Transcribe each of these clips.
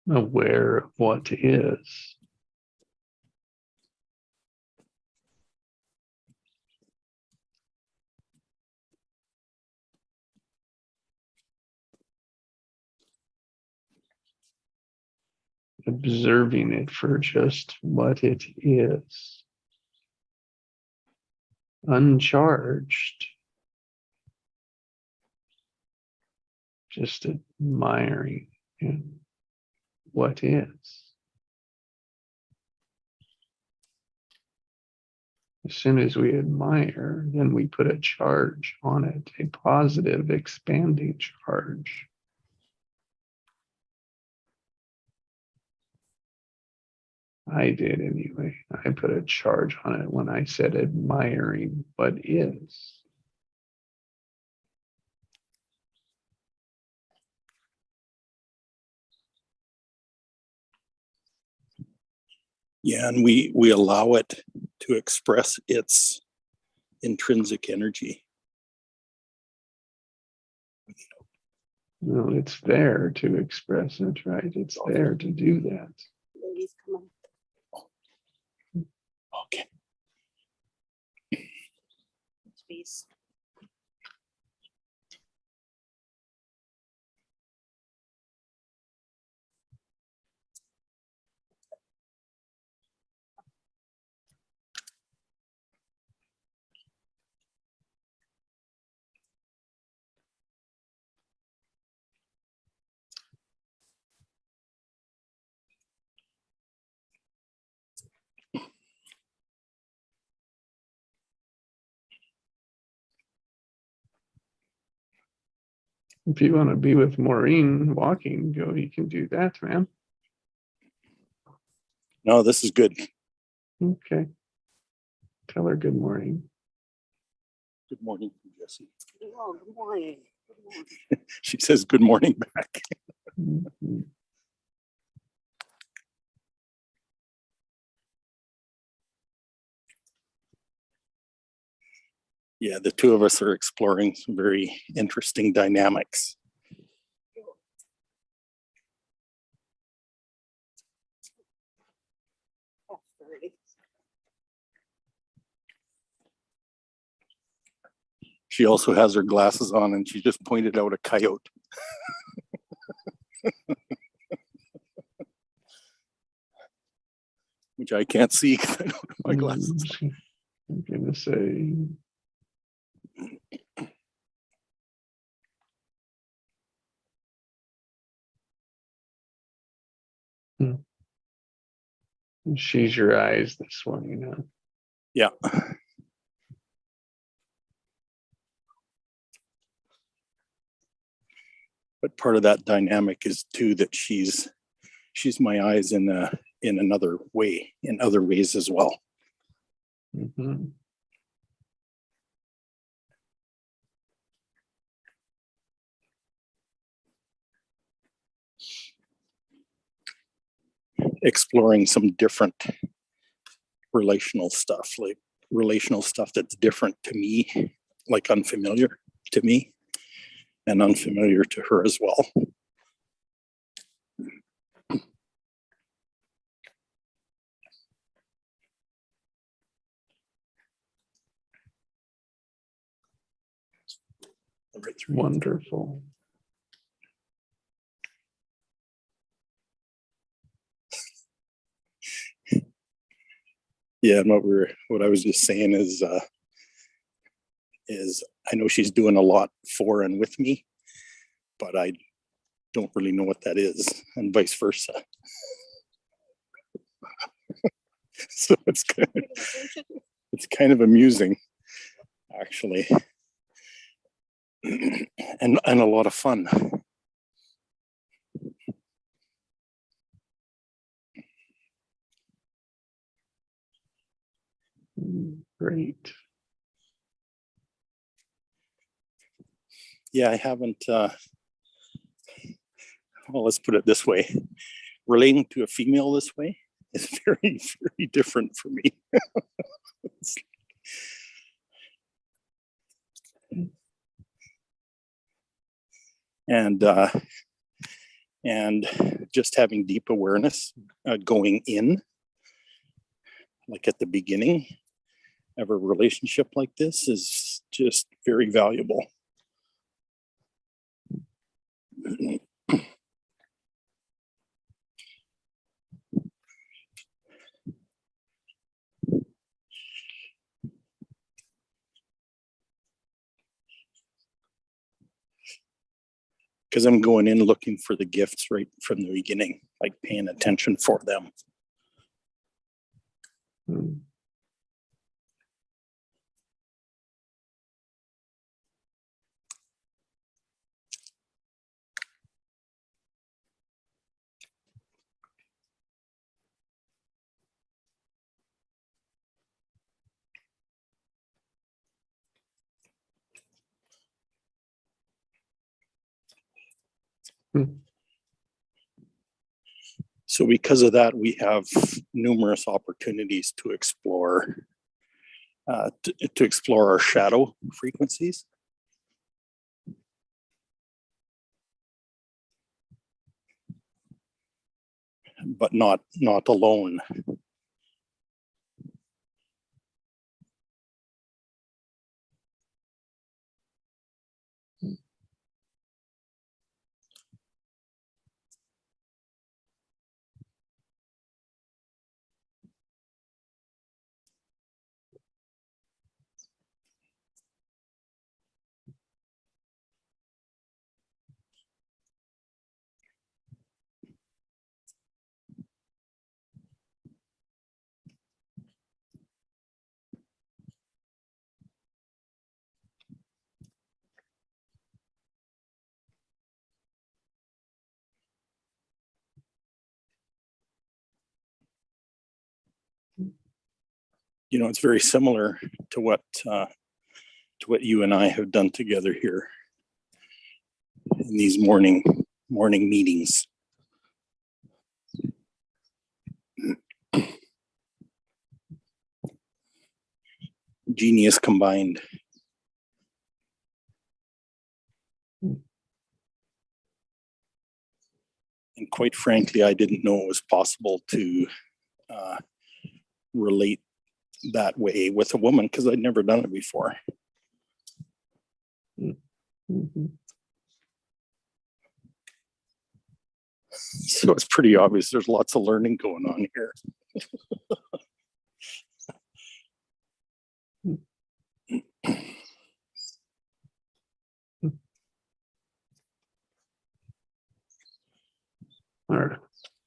aware of what is. Observing it for just what it is. Uncharged. Just admiring what is. As soon as we admire, then we put a charge on it, a positive expanding charge. I did anyway. I put a charge on it when I said admiring what is. Yeah, and we allow it to express its intrinsic energy. No, it's there to express it, right? It's there to do that. Ladies, come on. Okay. Please. If you want to be with Maureen walking, you can do that, man. No, this is good. Okay. Tell her good morning. Good morning, Jesse. Oh, good morning. Good morning. She says good morning back. Mhm. Yeah, the two of us are exploring some very interesting dynamics. Oh, 30. She also has her glasses on and she just pointed out a coyote. Which I can't see because I don't have my glasses. I'm gonna say she's your eyes this one, you know. Yeah. But part of that dynamic is too that she's my eyes in another way, in other ways as well. Mhm. Exploring some different relational stuff, like relational stuff that's different to me, like unfamiliar to me and unfamiliar to her as well. Number 3. Wonderful. Yeah, and what I was just saying is I know she's doing a lot for and with me, but I don't really know what that is, and vice versa. So it's kind of amusing, actually, and a lot of fun. Great. Yeah, I haven't. Well, let's put it this way: relating to a female this way is very, very different for me. And And just having deep awareness going in, like at the beginning of a relationship like this, is just very valuable. Because I'm going in looking for the gifts right from the beginning, like paying attention for them. Mm. Mm. So because of that, we have numerous opportunities to explore to explore our shadow frequencies. But not alone. You know, it's very similar to what you and I have done together here in these morning meetings. Genius combined. And quite frankly, I didn't know it was possible to relate that way with a woman because I'd never done it before. Mhm. So it's pretty obvious there's lots of learning going on here. Our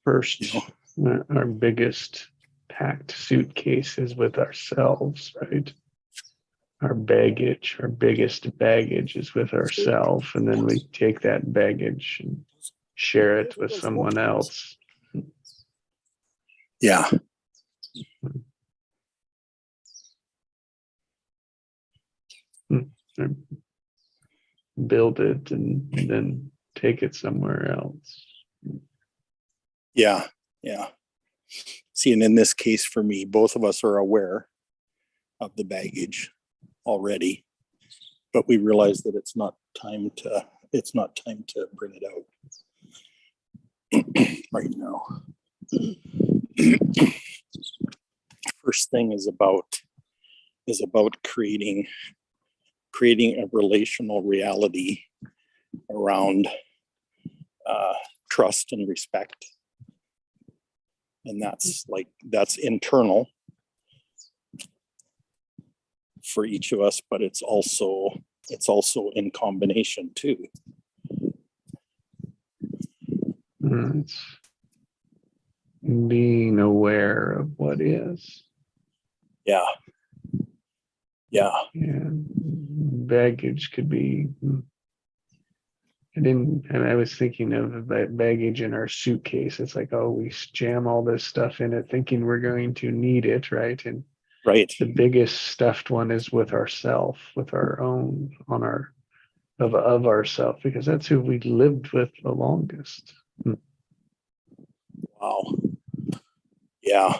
first, You know, our biggest packed suitcase is with ourselves, right? Our baggage, our biggest baggage is with ourselves, and then we take that baggage and share it with someone else. yeah, Or build it and then take it somewhere else. yeah. See, and in this case for me, both of us are aware of the baggage already, but we realize that it's not time to bring it out right now. First thing is about creating a relational reality around trust and respect, and that's internal for each of us, but it's also in combination too. It's being aware of what is. Yeah. And baggage could be. I was thinking of baggage in our suitcase. It's like, oh, we jam all this stuff in it thinking we're going to need it, right? And Right. the biggest stuffed one is with ourself, with our own, on our of ourself, because that's who we lived with the longest. Wow. Yeah.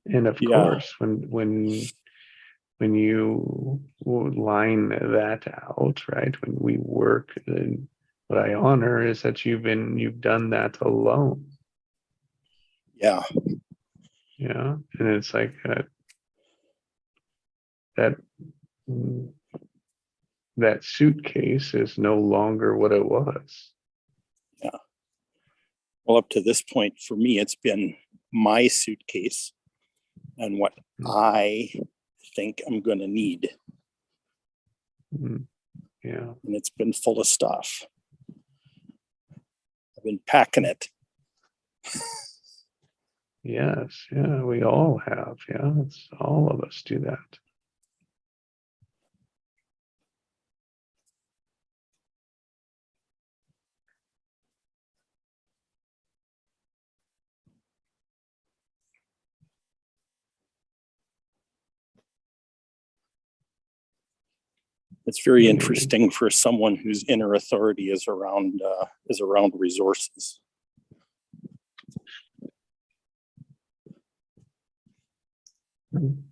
And of course, when line that out, right? When we work, and what I honor is that you've done that alone. Yeah. Yeah. And it's like that mm, that suitcase is no longer what it was. Well, up to this point, for me, it's been my suitcase and what I think I'm going to need. Mm, yeah. And it's been full of stuff. I've been packing it. Yes. Yeah. We all have. Yeah. It's all of us do that. It's very interesting for someone whose inner authority is around resources. Mm.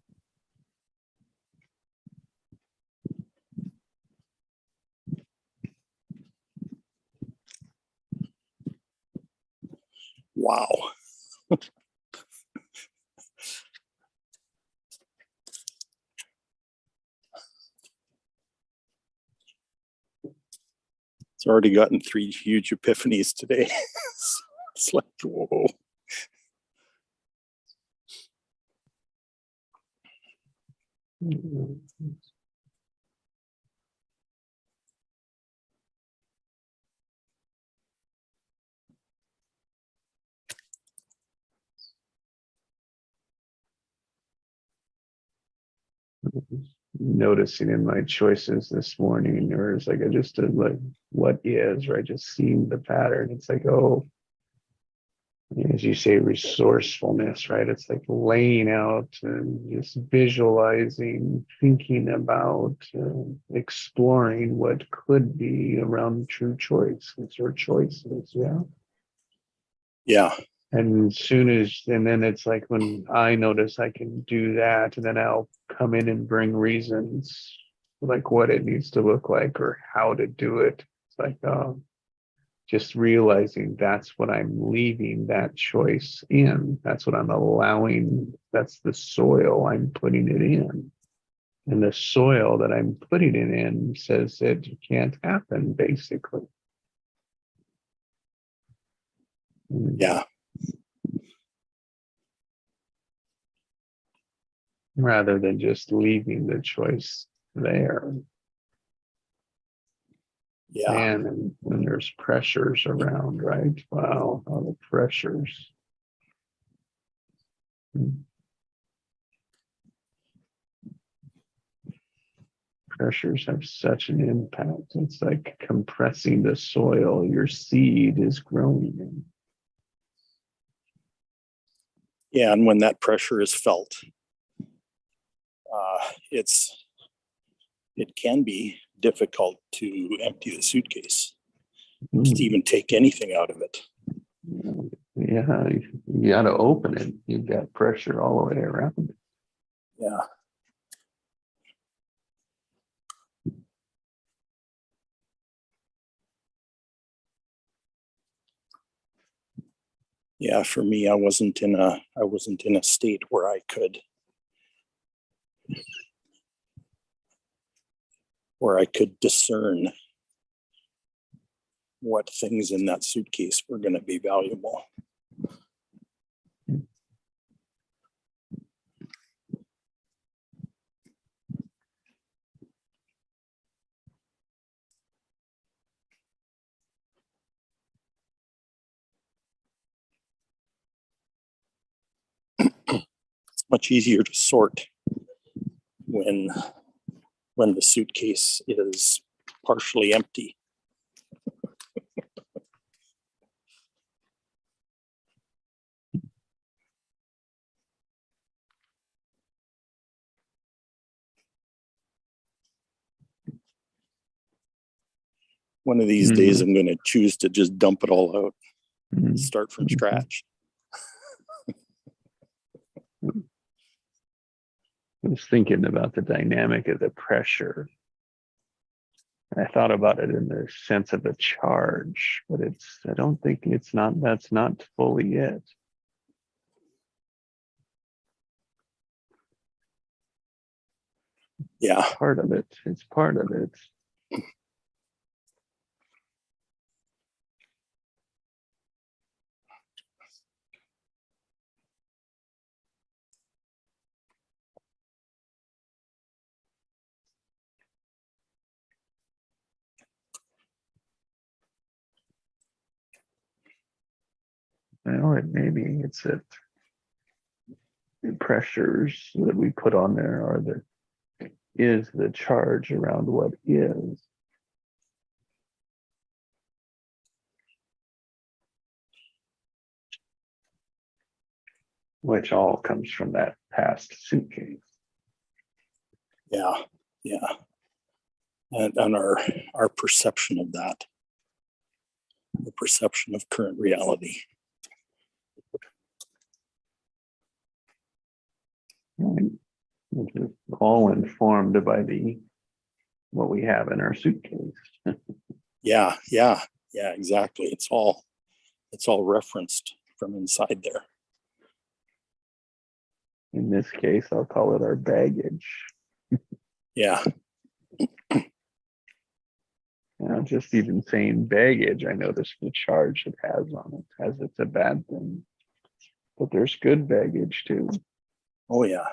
Wow. It's already gotten 3 huge epiphanies today. It's like, whoa. Mm. Noticing in my choices this morning, there was like I just did like what is, right? Just seeing the pattern. It's like, oh, as you say, resourcefulness, right? It's like laying out and just visualizing, thinking about, exploring what could be around true choices or choices. Yeah. Yeah. And then it's like when I notice I can do that, and then I'll come in and bring reasons like what it needs to look like or how to do it. It's like, just realizing that's what I'm leaving that choice in. That's what I'm allowing. That's the soil I'm putting it in. And the soil that I'm putting it in says that it can't happen, basically. Yeah. Rather than just leaving the choice there. Yeah. And when there's pressures around, right? Wow, all the pressures. Pressures have such an impact. It's like compressing the soil your seed is growing in. Yeah. And when that pressure is felt, it can be difficult to empty the suitcase, to even take anything out of it. Yeah, you got to open it. You've got pressure all the way around it. Yeah. Yeah, for me, I wasn't in a state where I could discern what things in that suitcase were going to be valuable. It's much easier to sort when the suitcase is partially empty. One of these days, I'm going to choose to just dump it all out, start from scratch. I was thinking about the dynamic of the pressure. I thought about it in the sense of a charge, but I don't think that's not fully it. Yeah, Part of it. It's part of it. Well, maybe it's that the pressures that we put on there is the charge around what is. Which all comes from that past suitcase. yeah, yeah. And our perception of that, the perception of current reality. Right? Which is all informed by what we have in our suitcase. Yeah, yeah, yeah, exactly. It's all referenced from inside there. In this case, I'll call it our baggage. Yeah, Just even saying baggage, I notice the charge it has on it, as it's a bad thing. But there's good baggage too. oh yeah.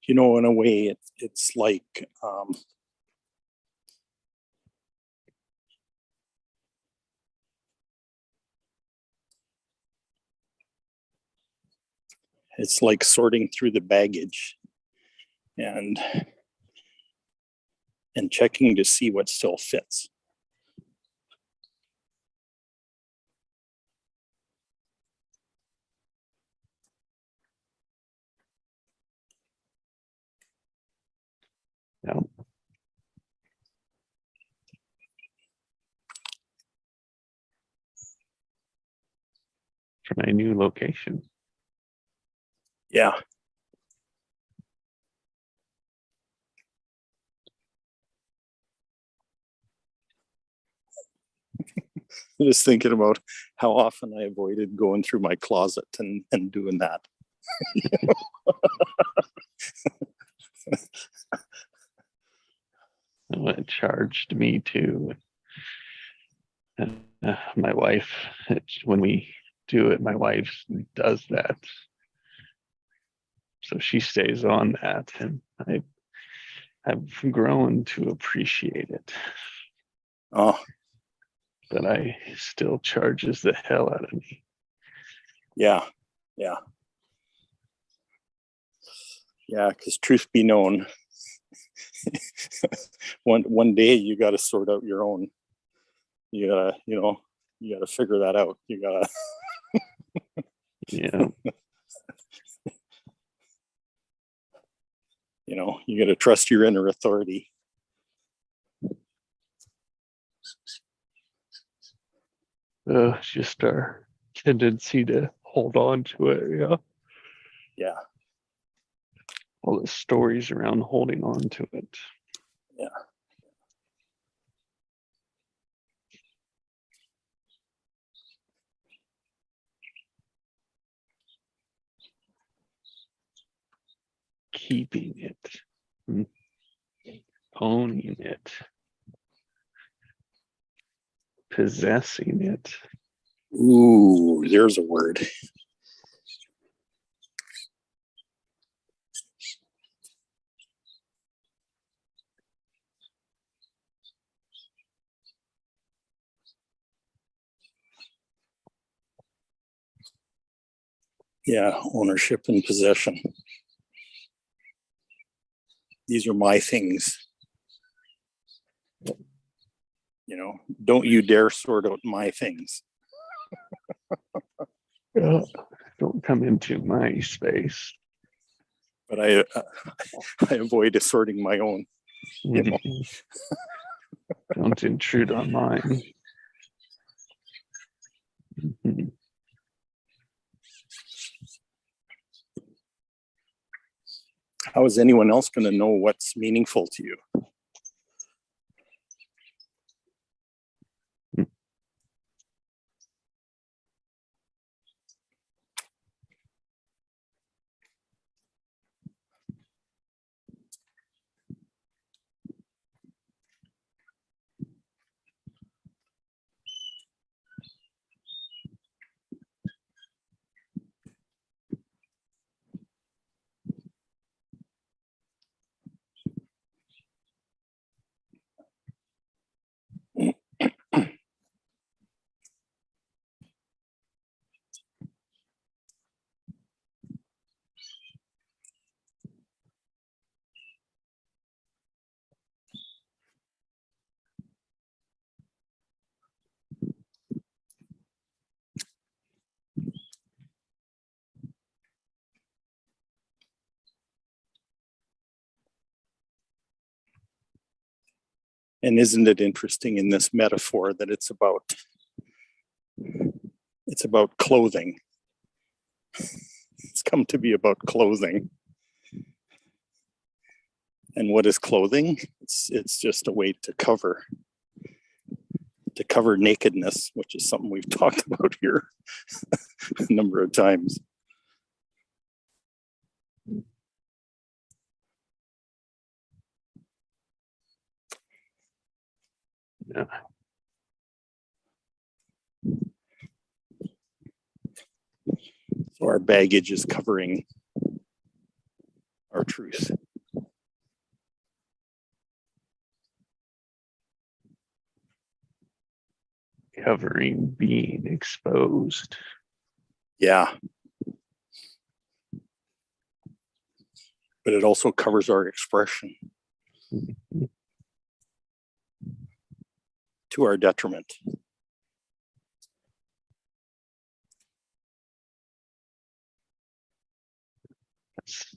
You know, in a way, it's like it's like sorting through the baggage and checking to see what still fits. Yeah. For my new location. Yeah. Just thinking about how often I avoided going through my closet and doing that. It charged me too. And my wife, when we do it, my wife does that. So she stays on that, and I've grown to appreciate it. Oh, But I still charges the hell out of me. yeah, yeah. Yeah, because truth be known, one day you got to sort out your own. You gotta, you gotta figure that out. You gotta, Yeah. you gotta trust your inner authority. It's just our tendency to hold on to it. Yeah. Yeah. All the stories around holding on to it. Yeah. Keeping it. Owning it. Possessing it. Ooh, there's a word. Yeah, ownership and possession. These are my things. You know, don't you dare sort out my things. Don't come into my space. But I avoid assorting my own. You know? Don't intrude on mine. Mhm. How is anyone else going to know what's meaningful to you? And isn't it interesting in this metaphor that it's about clothing. It's come to be about clothing. And what is clothing? It's just a way to cover nakedness, which is something we've talked about here a number of times. Yeah. So our baggage is covering our truth. Covering being exposed. Yeah. But it also covers our expression to our detriment. That's,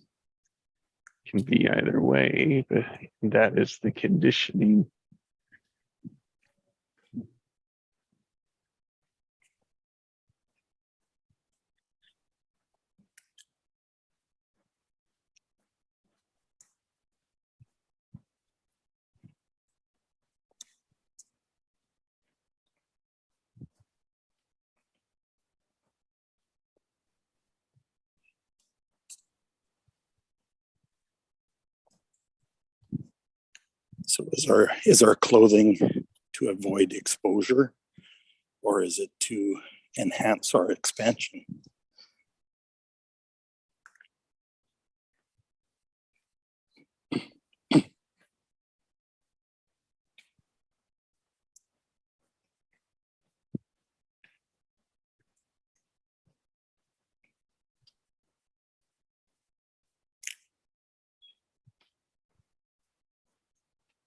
can be either way, but that is the conditioning. So is our clothing to avoid exposure, or is it to enhance our expansion?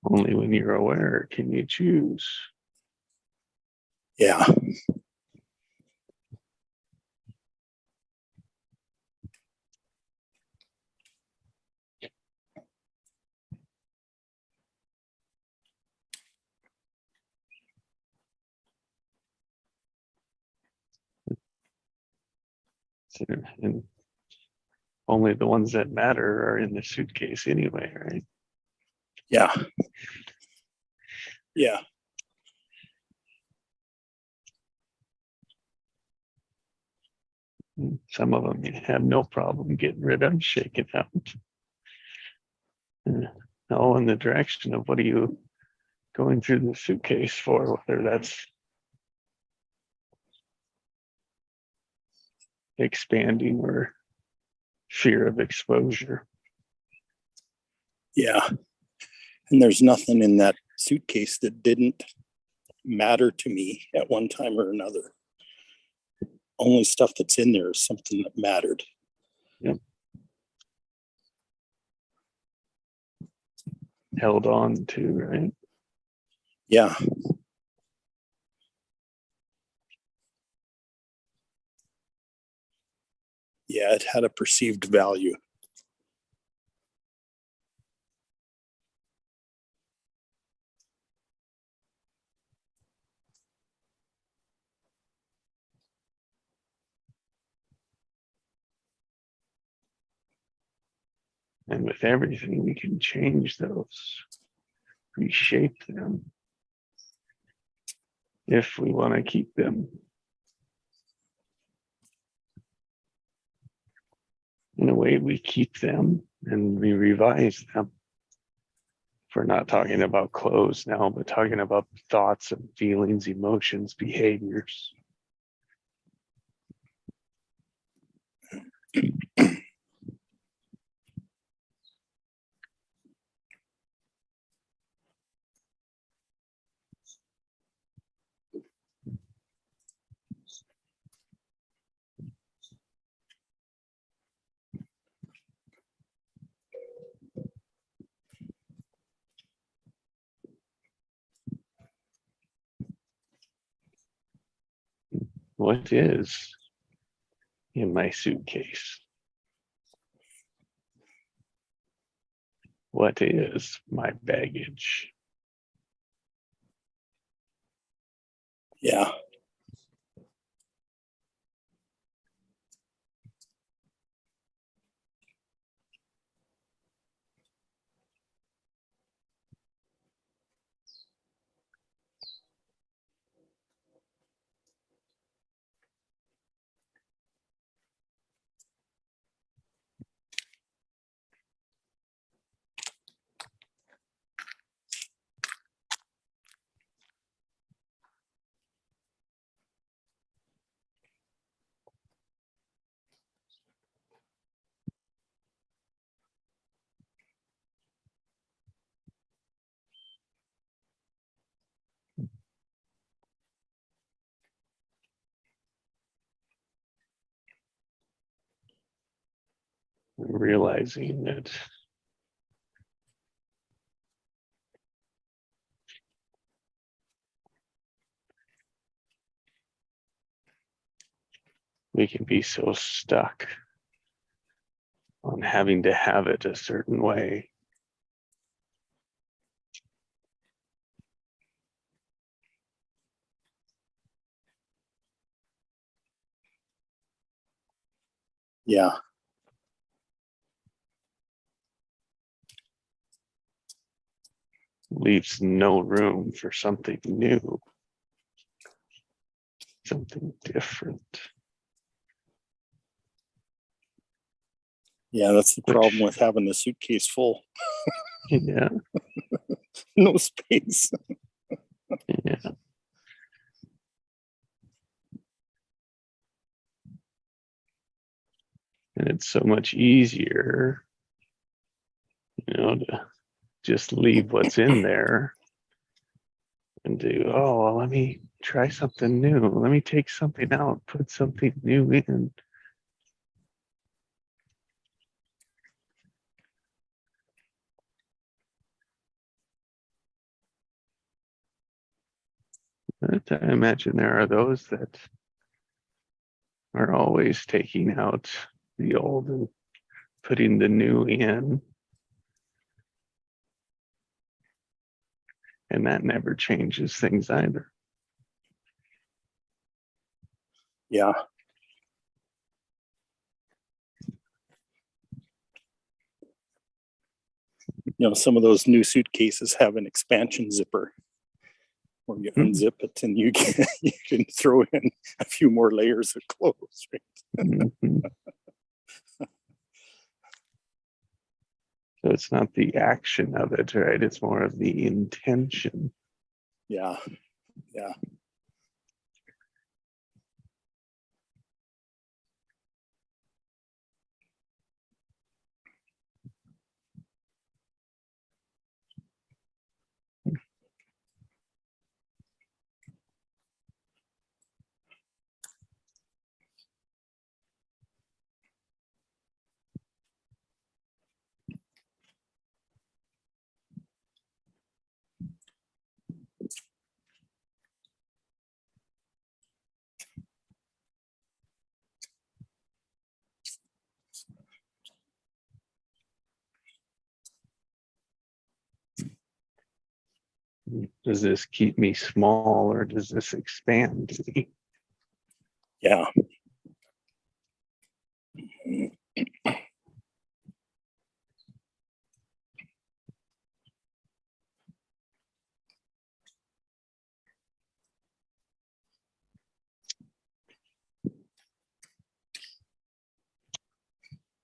Only when you're aware can you choose. Yeah. And only the ones that matter are in the suitcase anyway, right? Yeah. Yeah. And some of them you have no problem getting rid of, shaking out. All in the direction of what are you going through the suitcase for, whether that's expanding or fear of exposure. Yeah. And there's nothing in that suitcase that didn't matter to me at one time or another. Only stuff that's in there is something that mattered. Yep. Held on to, right? Yeah. Yeah, it had a perceived value. And with everything, we can change those, reshape them if we want to keep them. In a way, we keep them and we revise them. If we're not talking about clothes now, but talking about thoughts and feelings, emotions, behaviors. What is in my suitcase? What is my baggage? Yeah. Realizing that we can be so stuck on having to have it a certain way. Yeah. Leaves no room for something new, something different. Yeah, that's the problem Which- with having the suitcase full. Yeah, No space. yeah. And it's so much easier, to just leave what's in there and do, oh, well, let me try something new. Let me take something out, put something new in. But I imagine there are those that are always taking out the old and putting the new in. And that never changes things either. Yeah. You know, some of those new suitcases have an expansion zipper where you unzip it and you can, you can throw in a few more layers of clothes. Right? Mhm. So it's not the action of it, right? It's more of the intention. Yeah. Yeah. Does this keep me small or does this expand me? Yeah.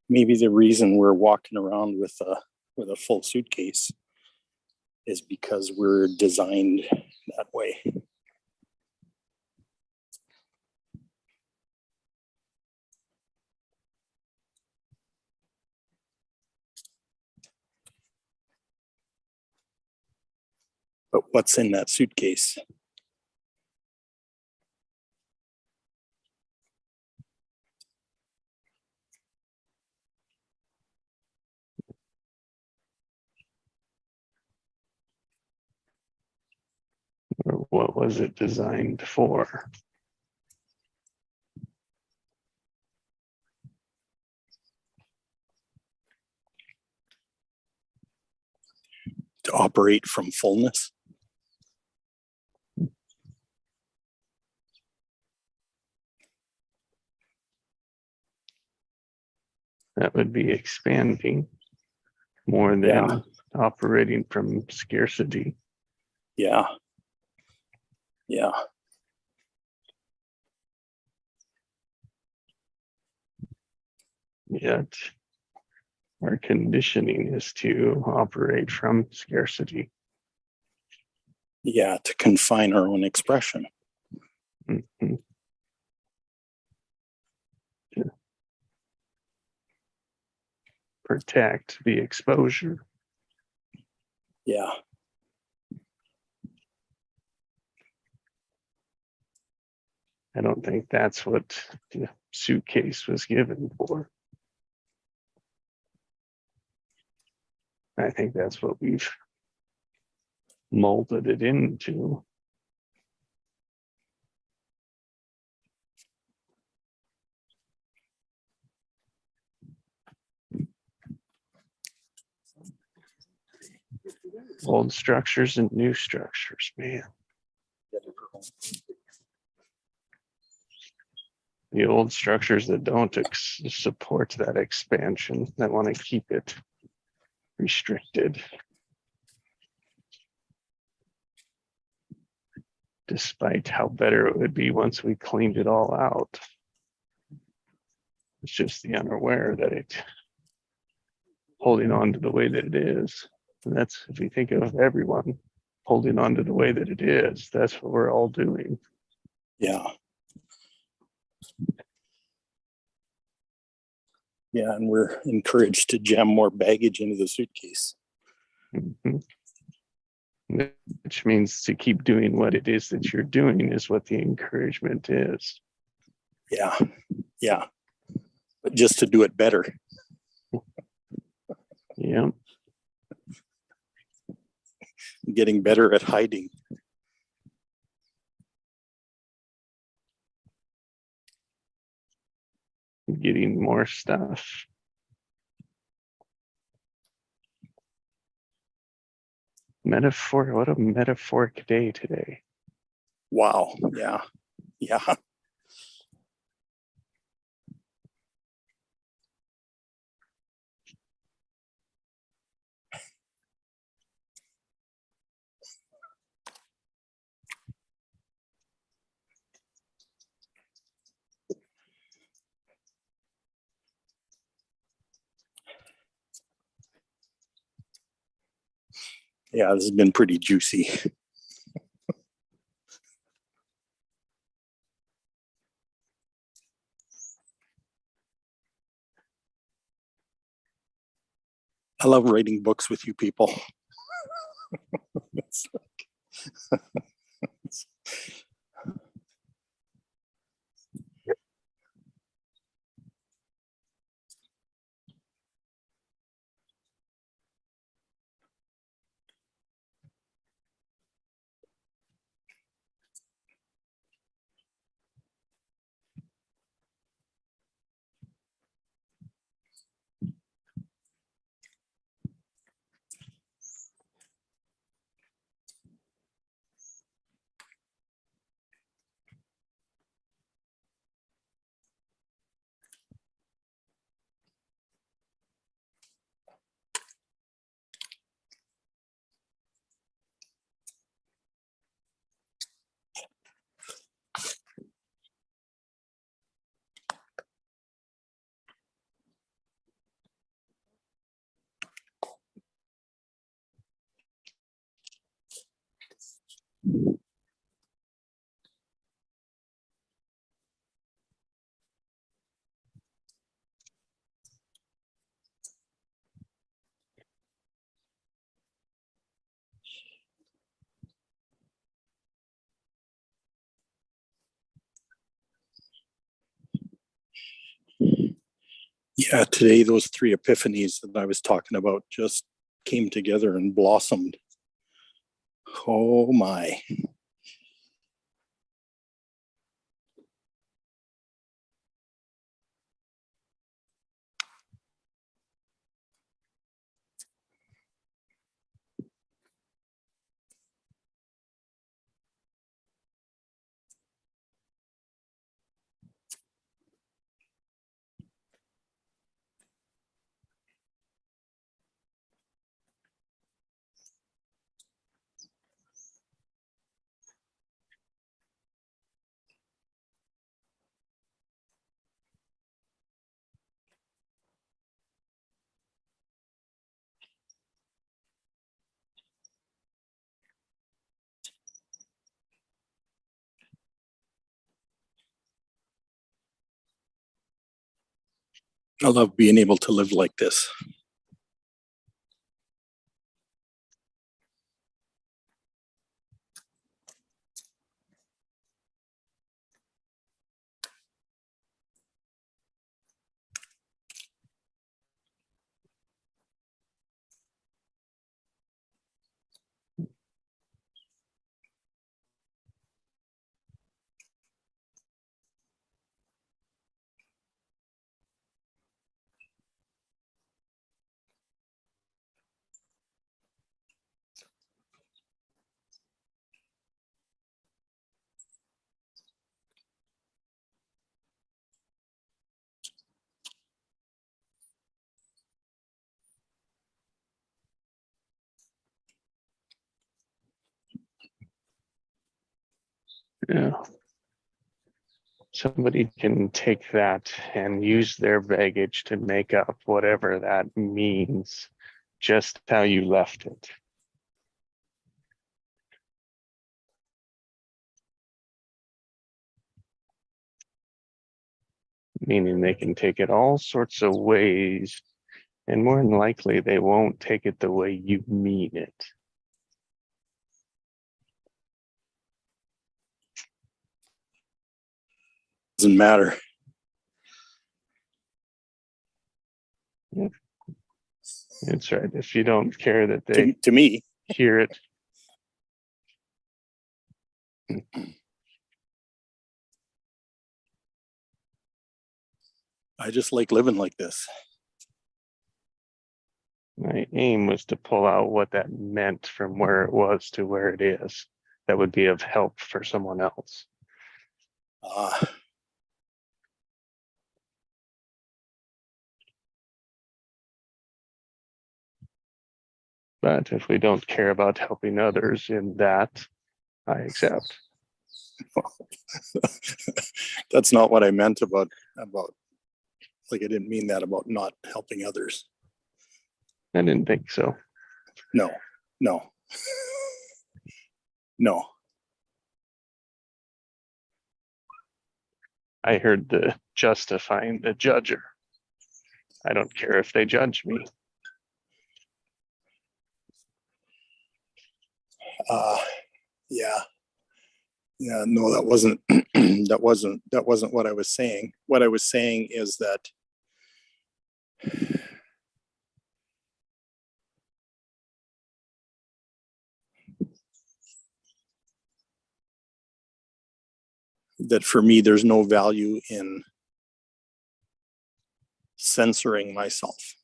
Maybe the reason we're walking around with a full suitcase is because we're designed that way. But what's in that suitcase? Or what was it designed for? To operate from fullness? That would be expanding more than Yeah. operating from scarcity. Yeah. Yeah. Yet our conditioning is to operate from scarcity. Yeah. To confine our own expression. Mhm. To protect the exposure. Yeah. I don't think that's what the suitcase was given for. I think that's what we've molded it into. Old structures and new structures, man. The old structures that don't support that expansion, that want to keep it restricted. Despite how better it would be once we cleaned it all out. It's just the unaware that it holding on to the way that it is. And that's, if you think of everyone holding on to the way that it is, that's what we're all doing. Yeah. Yeah. And we're encouraged to jam more baggage into the suitcase. Mhm. Which means to keep doing what it is that you're doing is what the encouragement is. Yeah. Yeah. But just to do it better. Yeah. Getting better at hiding. Getting more stuff. Metaphor, what a metaphoric day today. Wow. Yeah. Yeah. Yeah, this has been pretty juicy. I love writing books with you people. It's yeah, today those three epiphanies that I was talking about just came together and blossomed. Oh my. I love being able to live like this. Yeah. Somebody can take that and use their baggage to make up whatever that means, just how you left it. Meaning they can take it all sorts of ways, and more than likely they won't take it the way you mean it. Doesn't matter. That's right. If you don't care that they To me, hear it. I just like living like this. My aim was to pull out what that meant from where it was to where it is. That would be of help for someone else. But if we don't care about helping others in that, I accept. That's not what I meant about like I didn't mean that about not helping others. I didn't think so. No. No. I heard the justifying the judger. I don't care if they judge me. Yeah. Yeah, no, that wasn't that wasn't what I was saying. What I was saying is that for me there's no value in censoring myself.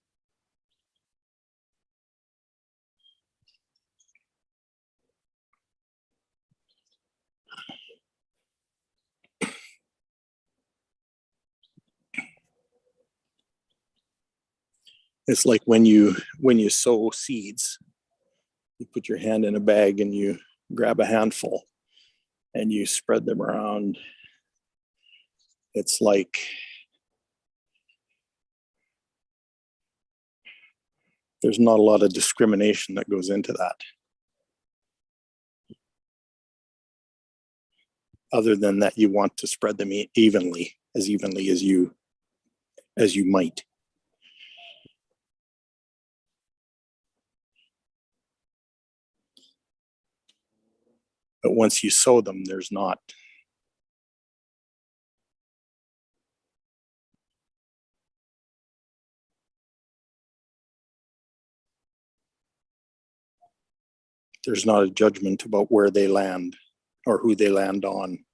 It's like when you sow seeds, you put your hand in a bag and you grab a handful and you spread them around. It's like there's not a lot of discrimination that goes into that, other than that you want to spread them evenly as you might. But once you sow them, there's not. There's not a judgment about where they land or who they land on.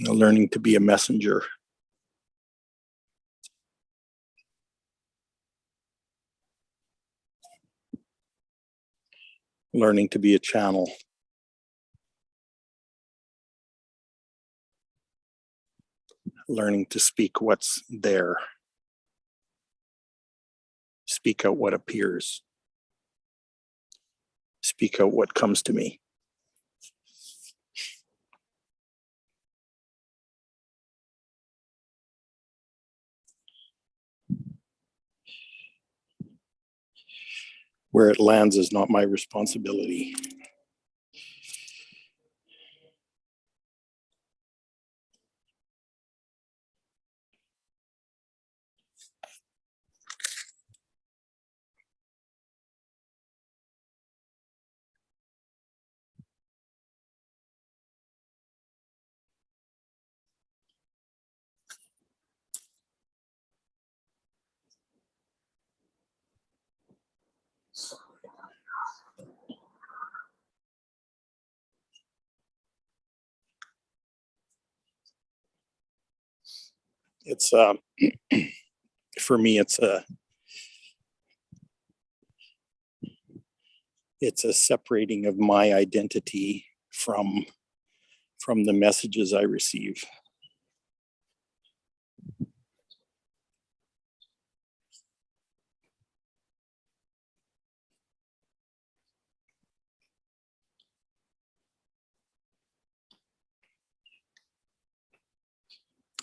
Learning to be a messenger. Learning to be a channel. Learning to speak what's there. Speak out what appears. Speak out what comes to me. Where it lands is not my responsibility. It's for me it's a separating of my identity from the messages I receive.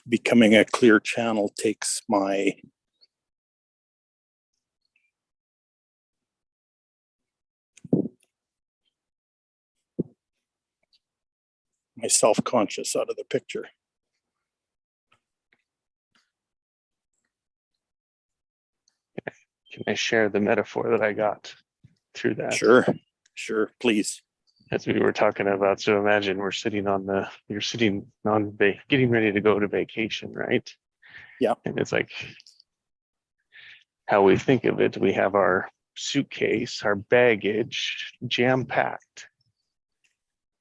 Becoming a clear channel takes my self-conscious out of the picture. Can I share the metaphor that I got through that? Sure, please. As we were talking about, so imagine you're sitting on getting ready to go to vacation, right? Yeah. And it's like how we think of it. We have our suitcase, our baggage jam-packed,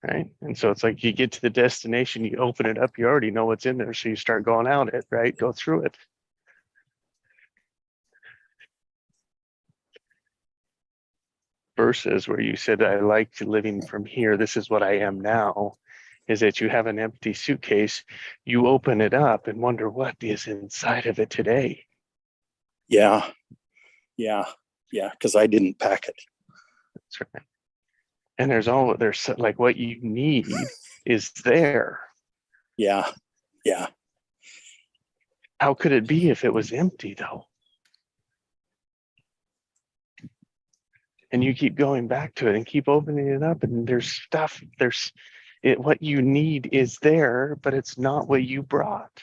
right? And so it's like you get to the destination, you open it up, you already know what's in there. So you start going out it, right? Go through it. Versus where you said, I like living from here, this is what I am now, is that you have an empty suitcase, you open it up and wonder what is inside of it today. Yeah, because I didn't pack it. That's right. And there's like what you need is there. Yeah, Yeah. How could it be if it was empty though? And you keep going back to it and keep opening it up, and there's stuff, what you need is there, but it's not what you brought.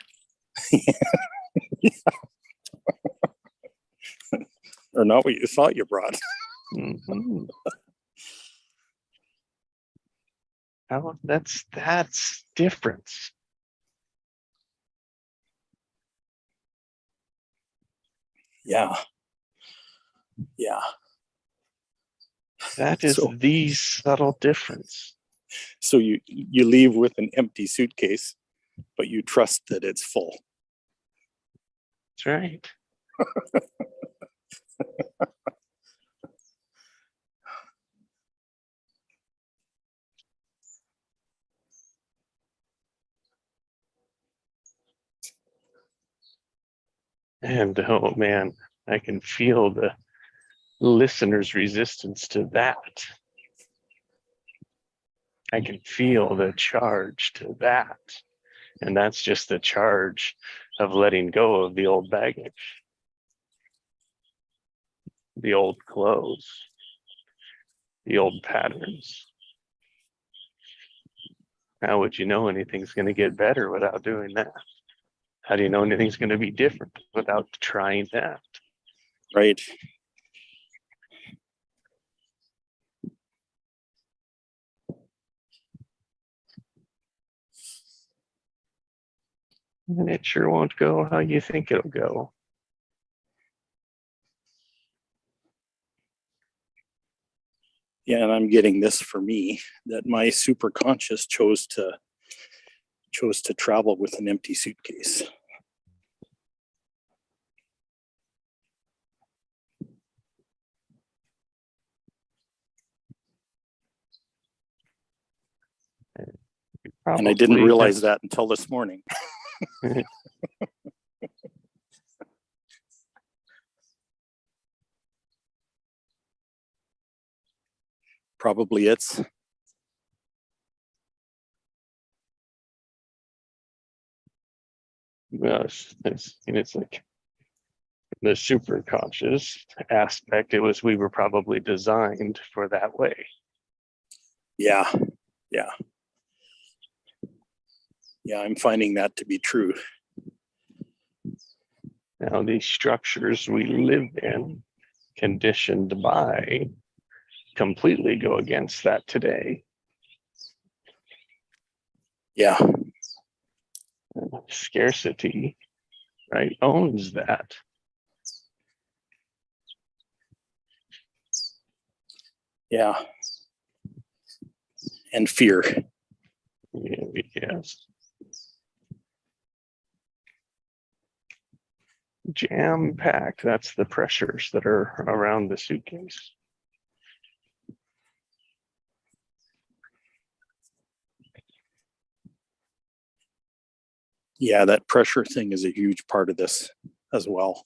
Or not what you thought you brought. Mhm. That's difference. Yeah. Yeah. That is So the subtle difference. so you leave with an empty suitcase, but you trust that it's full. That's right. And oh man, I can feel the listener's resistance to that. I can feel the charge to that. And that's just the charge of letting go of the old baggage, the old clothes, the old patterns. How would you know anything's going to get better without doing that? How do you know anything's going to be different without trying that? Right. And it sure won't go how you think it'll go. Yeah, and I'm getting this for me, that my super conscious chose to travel with an empty suitcase. And I didn't Probably realize has- that until this morning. Probably it's Well, it's like the super conscious aspect. It was, we were probably designed for that way. yeah, yeah. Yeah, I'm finding that to be true. Now, these structures we live in, conditioned by, completely go against that today. Yeah, Scarcity, right, owns that. yeah. And fear. Yes. Jam packed, that's the pressures that are around the suitcase. Yeah, that pressure thing is a huge part of this as well.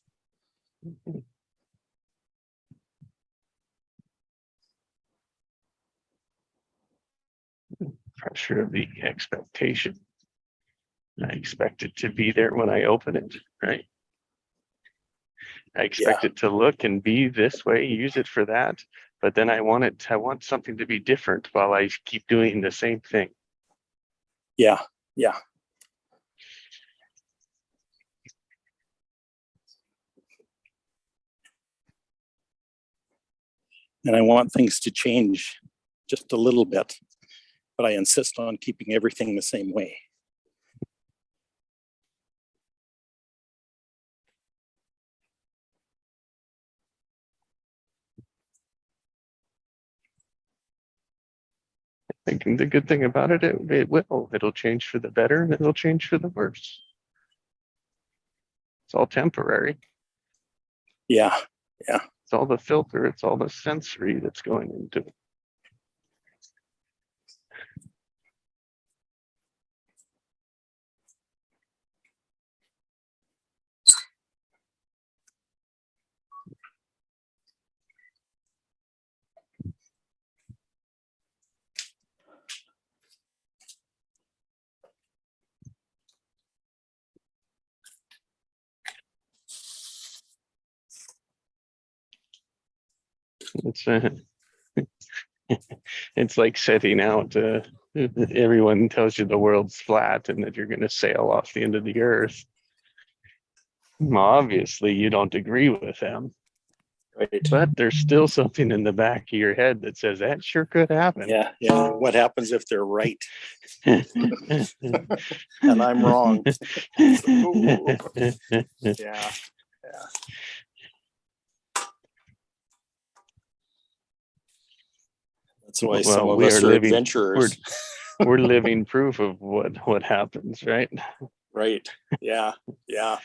Pressure of the expectation. I expect it to be there when I open it, right? I expect it to look and be this way, use it for that, but then I want something to be different while I keep doing the same thing. Yeah, yeah. And I want things to change just a little bit, but I insist on keeping everything the same way. Thinking the good thing about it, it'll change for the better and it'll change for the worse. It's all temporary. Yeah, yeah. It's all the filter, it's all the sensory that's going into it. It's it's like setting out. Everyone tells you the world's flat and that you're going to sail off the end of the earth. Well, obviously, you don't agree with them, Right. but there's still something in the back of your head that says that sure could happen. Yeah. Yeah. What happens if they're right and and I'm wrong? Ooh. Yeah. Yeah. That's why some Well, of we us are are living. adventurers. We're living proof of what happens, right? Right. Yeah. Yeah.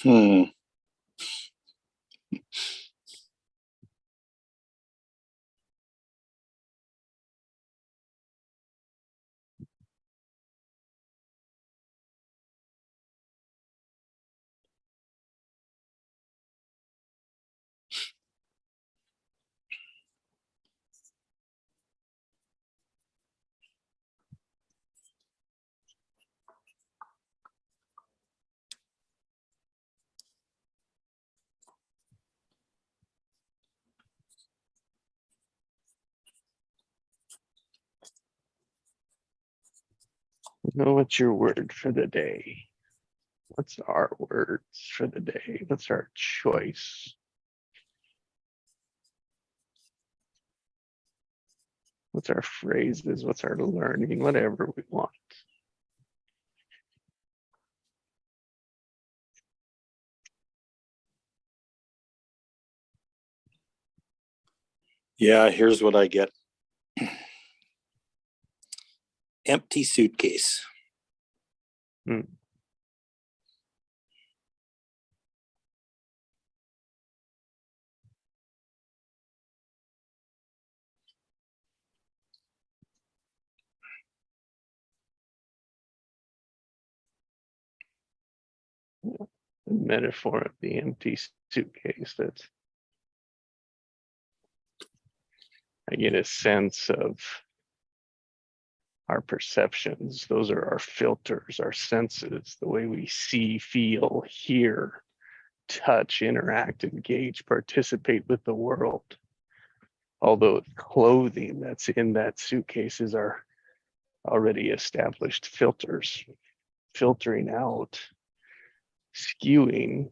Hmm. What's your word for the day? What's our words for the day? What's our choice? What's our phrases? What's our learning? Whatever we want. Yeah. Here's what I get. Empty suitcase. Hmm. The metaphor of the empty suitcase. That I get a sense of our perceptions. Those are our filters, our senses, the way we see, feel, hear, touch, interact, engage, participate with the world. Although clothing that's in that suitcase is our already established filters, filtering out, skewing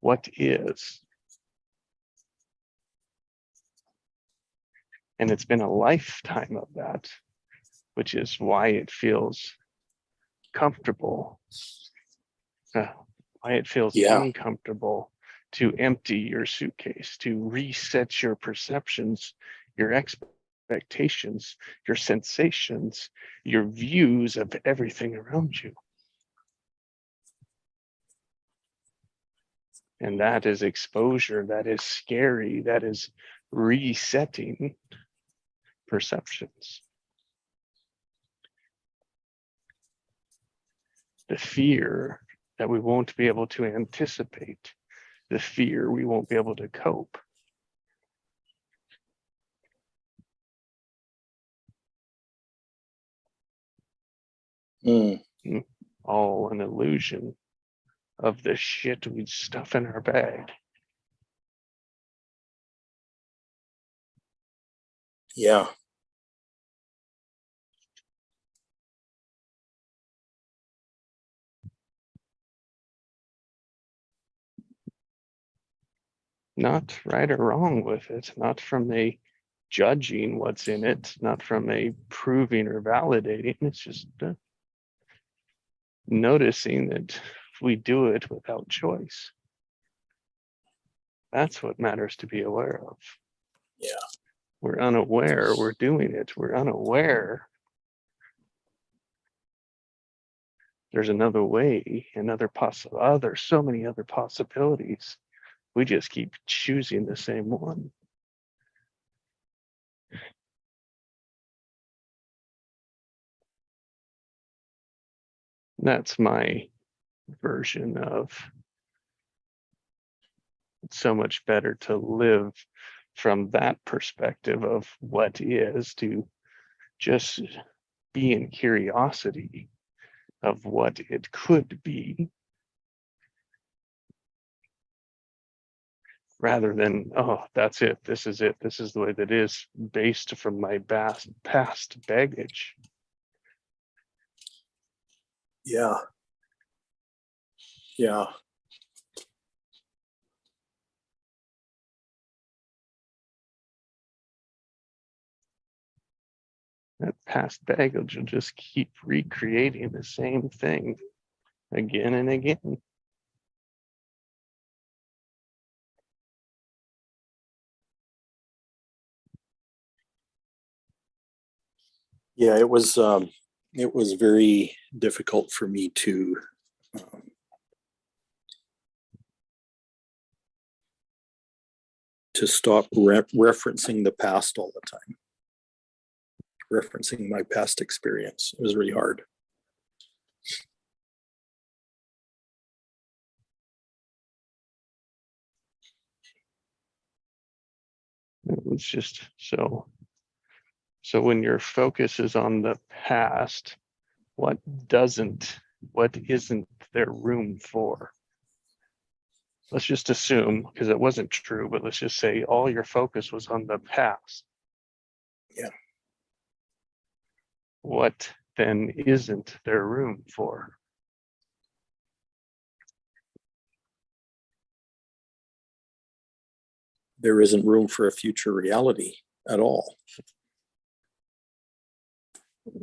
what is. And it's been a lifetime of that, which is why it feels comfortable, why it feels Yeah. uncomfortable to empty your suitcase, to reset your perceptions, your expectations, your sensations, your views of everything around you. And that is exposure, that is scary, that is resetting perceptions. The fear that we won't be able to anticipate, the fear we won't be able to cope. Hmm. All an illusion of the shit we stuff in our bag. Yeah. Not right or wrong with it, not from a judging what's in it, not from a proving or validating. It's just noticing that we do it without choice. That's what matters to be aware of. We're unaware we're doing it. We're unaware there's another way, there's so many other possibilities. We just keep choosing the same one. That's my version of it's so much better to live from that perspective of what is, to just be in curiosity of what it could be, rather than, oh, that's it, this is the way that is, based from my past baggage. Yeah. Yeah. That past baggage will just keep recreating the same thing again and again. Yeah, it was very difficult for me to stop referencing the past all the time, referencing my past experience. It was really hard. It was just so when your focus is on the past, what isn't there room for? Let's just assume, because it wasn't true, but let's just say all your focus was on the past. Yeah. What then isn't there room for? There isn't room for a future reality at all.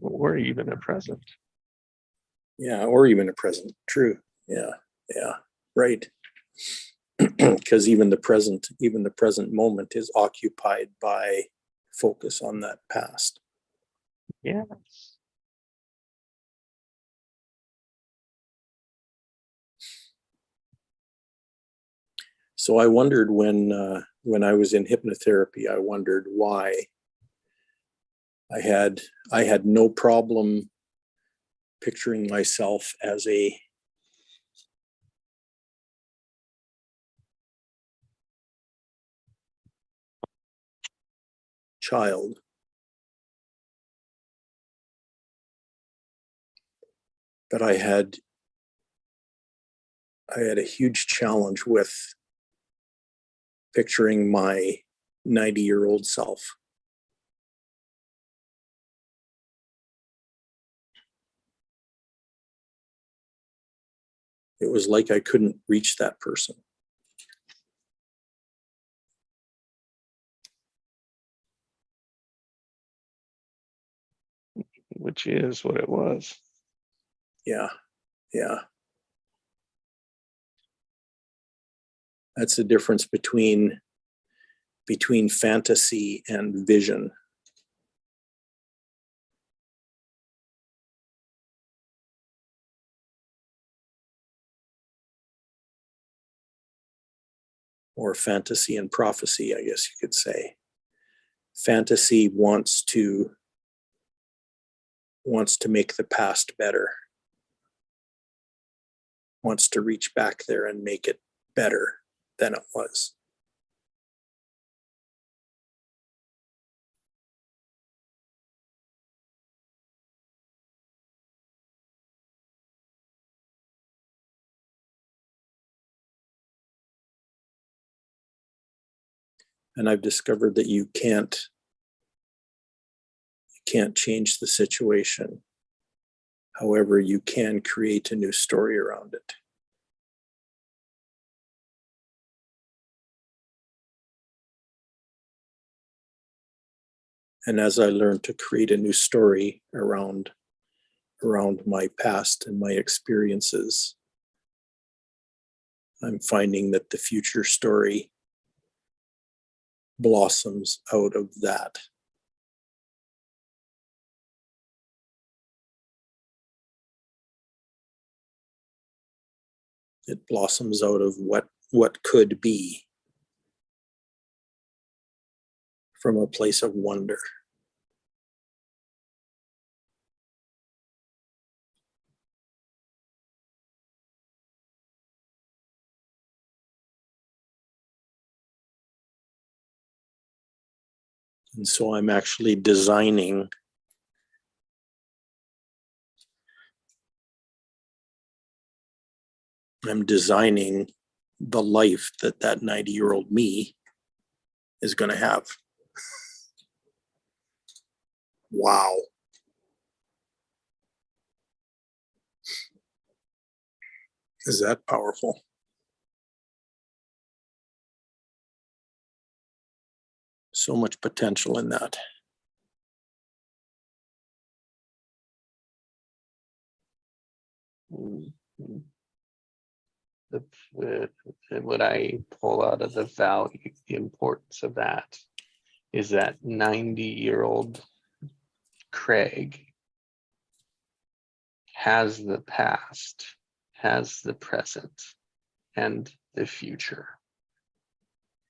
Or even a present. Yeah, or even a present. True. Yeah. Yeah. Right. Because even the present moment is occupied by focus on that past. Yes. So I wondered when I was in hypnotherapy, I wondered why I had no problem picturing myself as a child, but I had a huge challenge with picturing my 90-year-old self. It was like I couldn't reach that person. Which is what it was. Yeah. Yeah. That's the difference between fantasy and vision. Or fantasy and prophecy, I guess you could say. Fantasy wants to make the past better, wants to reach back there and make it better than it was. And I've discovered that you can't change the situation. However, you can create a new story around it. And as I learned to create a new story around my past and my experiences, I'm finding that the future story blossoms out of that. It blossoms out of what could be, from a place of wonder. And so I'm actually designing the life that 90-year-old me is going to have. Wow. Is that powerful? So much potential in that. Mhm. What I pull out of the value, the importance of that is that 90-year-old Craig has the past, has the present, and the future,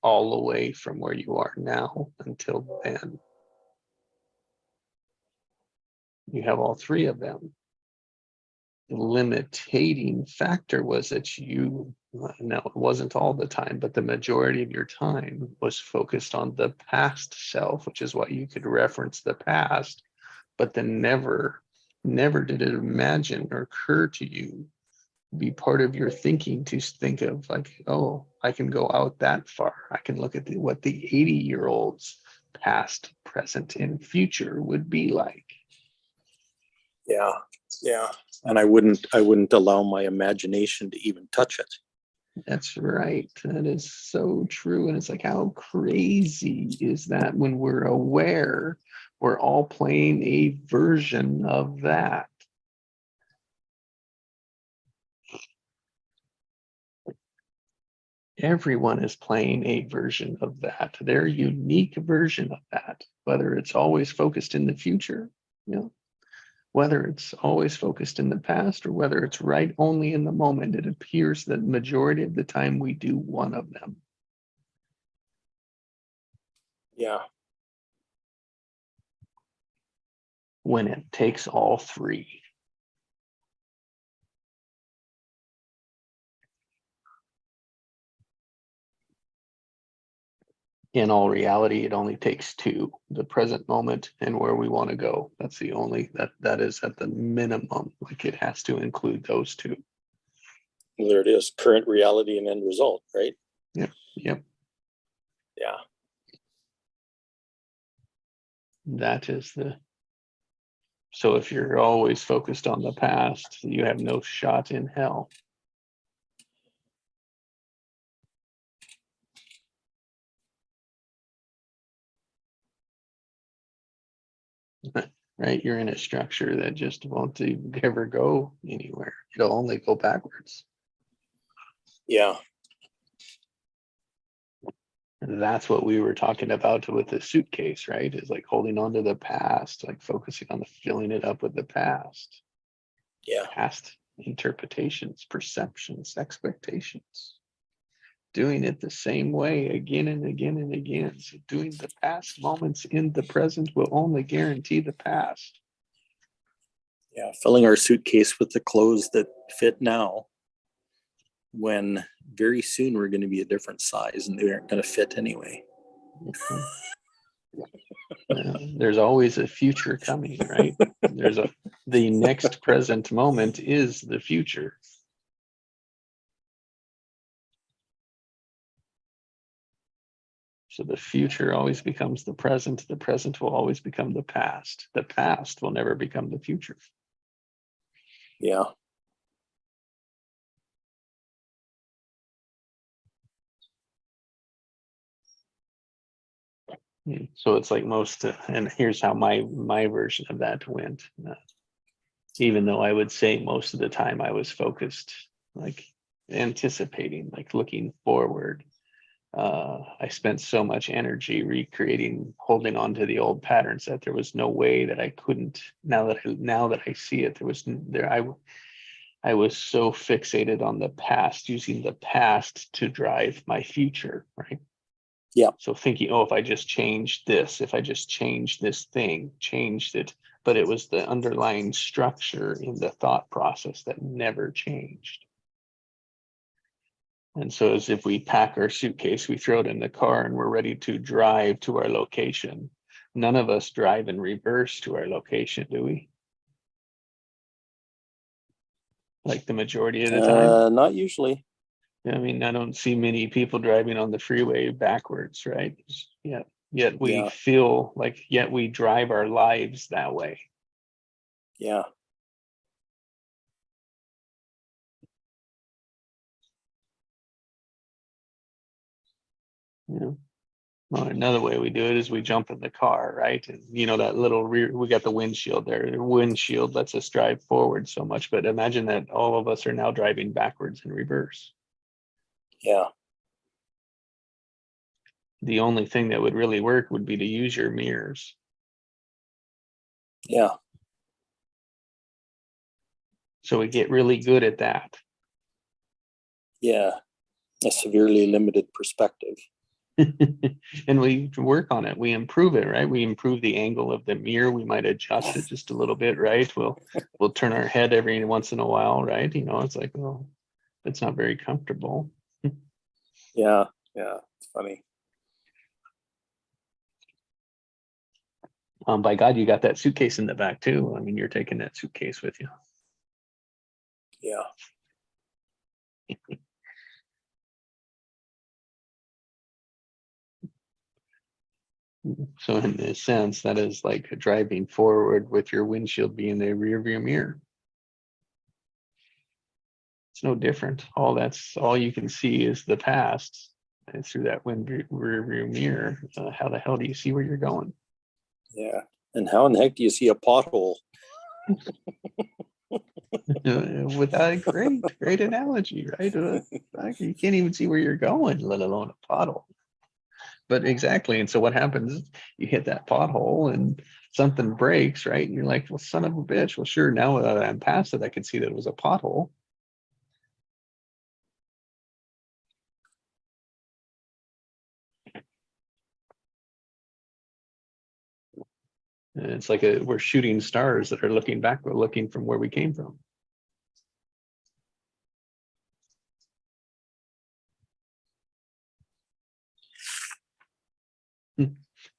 all the way from where you are now until then. You have all three of them. The limiting factor was that you, no, it wasn't all the time, but the majority of your time was focused on the past self, which is why you could reference the past, but then never did it imagine or occur to you, be part of your thinking to think of like, oh, I can go out that far. I can look at what the 80-year-old's past, present, and future would be like. Yeah. Yeah. And I wouldn't allow my imagination to even touch it. That's right. That is so true. And it's like, how crazy is that when we're aware, we're all playing a version of that. Everyone is playing a version of that, their unique version of that, whether it's always focused in the future, you know, whether it's always focused in the past, or whether it's right only in the moment. It appears that majority of the time we do one of them. Yeah. When it takes all three. In all reality, it only takes two: the present moment and where we want to go. That's the only, that is at the minimum. Like, it has to include those two. Well, there it is. Current reality and end result, right? Yep. Yeah. That is so if you're always focused on the past, you have no shot in hell. Right? You're in a structure that just won't ever go anywhere. It'll only go backwards. Yeah. And that's what we were talking about with the suitcase, right? Is like holding on to the past, like focusing on filling it up with the past. Yeah. Past interpretations, perceptions, expectations. Doing it the same way again and again and again. So doing the past moments in the present will only guarantee the past. Yeah. Filling our suitcase with the clothes that fit now, when very soon we're going to be a different size and they aren't going to fit anyway. There's always a future coming, right? The next present moment is the future. So the future always becomes the present will always become the past will never become the future. Yeah. So it's like and here's how my version of that went. Even though I would say most of the time I was focused, like anticipating, like looking forward, I spent so much energy recreating, holding on to the old patterns that there was no way that I couldn't. Now that I see it, I was so fixated on the past, using the past to drive my future, right? Yeah. So thinking, oh, if I just changed this, if I just changed this thing, changed it, but it was the underlying structure in the thought process that never changed. And so as if we pack our suitcase, we throw it in the car and we're ready to drive to our location. None of us drive in reverse to our location, do we? Like the majority of the time. Not usually. I mean, I don't see many people driving on the freeway backwards, right? Yet we Yeah. feel like, yet we drive our lives that way. Yeah. You know, well, another way we do it is we jump in the car, right? And you know, that little rear, we got the windshield there. The windshield lets us drive forward so much, but imagine that all of us are now driving backwards in reverse. Yeah. The only thing that would really work would be to use your mirrors. Yeah. So we get really good at that. Yeah. A severely limited perspective. And we work on it. We improve it, right? We improve the angle of the mirror. We might adjust it just a little bit, right? We'll turn our head every once in a while, right? You know, it's like, well, it's not very comfortable. Yeah. Yeah. It's funny. By God, you got that suitcase in the back too. I mean, you're taking that suitcase with you. Yeah. So in a sense, that is like driving forward with your windshield being the rear view mirror. It's no different. All you can see is the past, and through that rear view mirror. How the hell do you see where you're going? Yeah. And how in the heck do you see a pothole? With a great analogy, right? You can't even see where you're going, let alone a pothole. But exactly. And so what happens? You hit that pothole and something breaks, right? And you're like, well, son of a bitch. Well, sure. Now that I'm past it, I can see that it was a pothole. And it's like we're shooting stars that are looking back, we're looking from where we came from.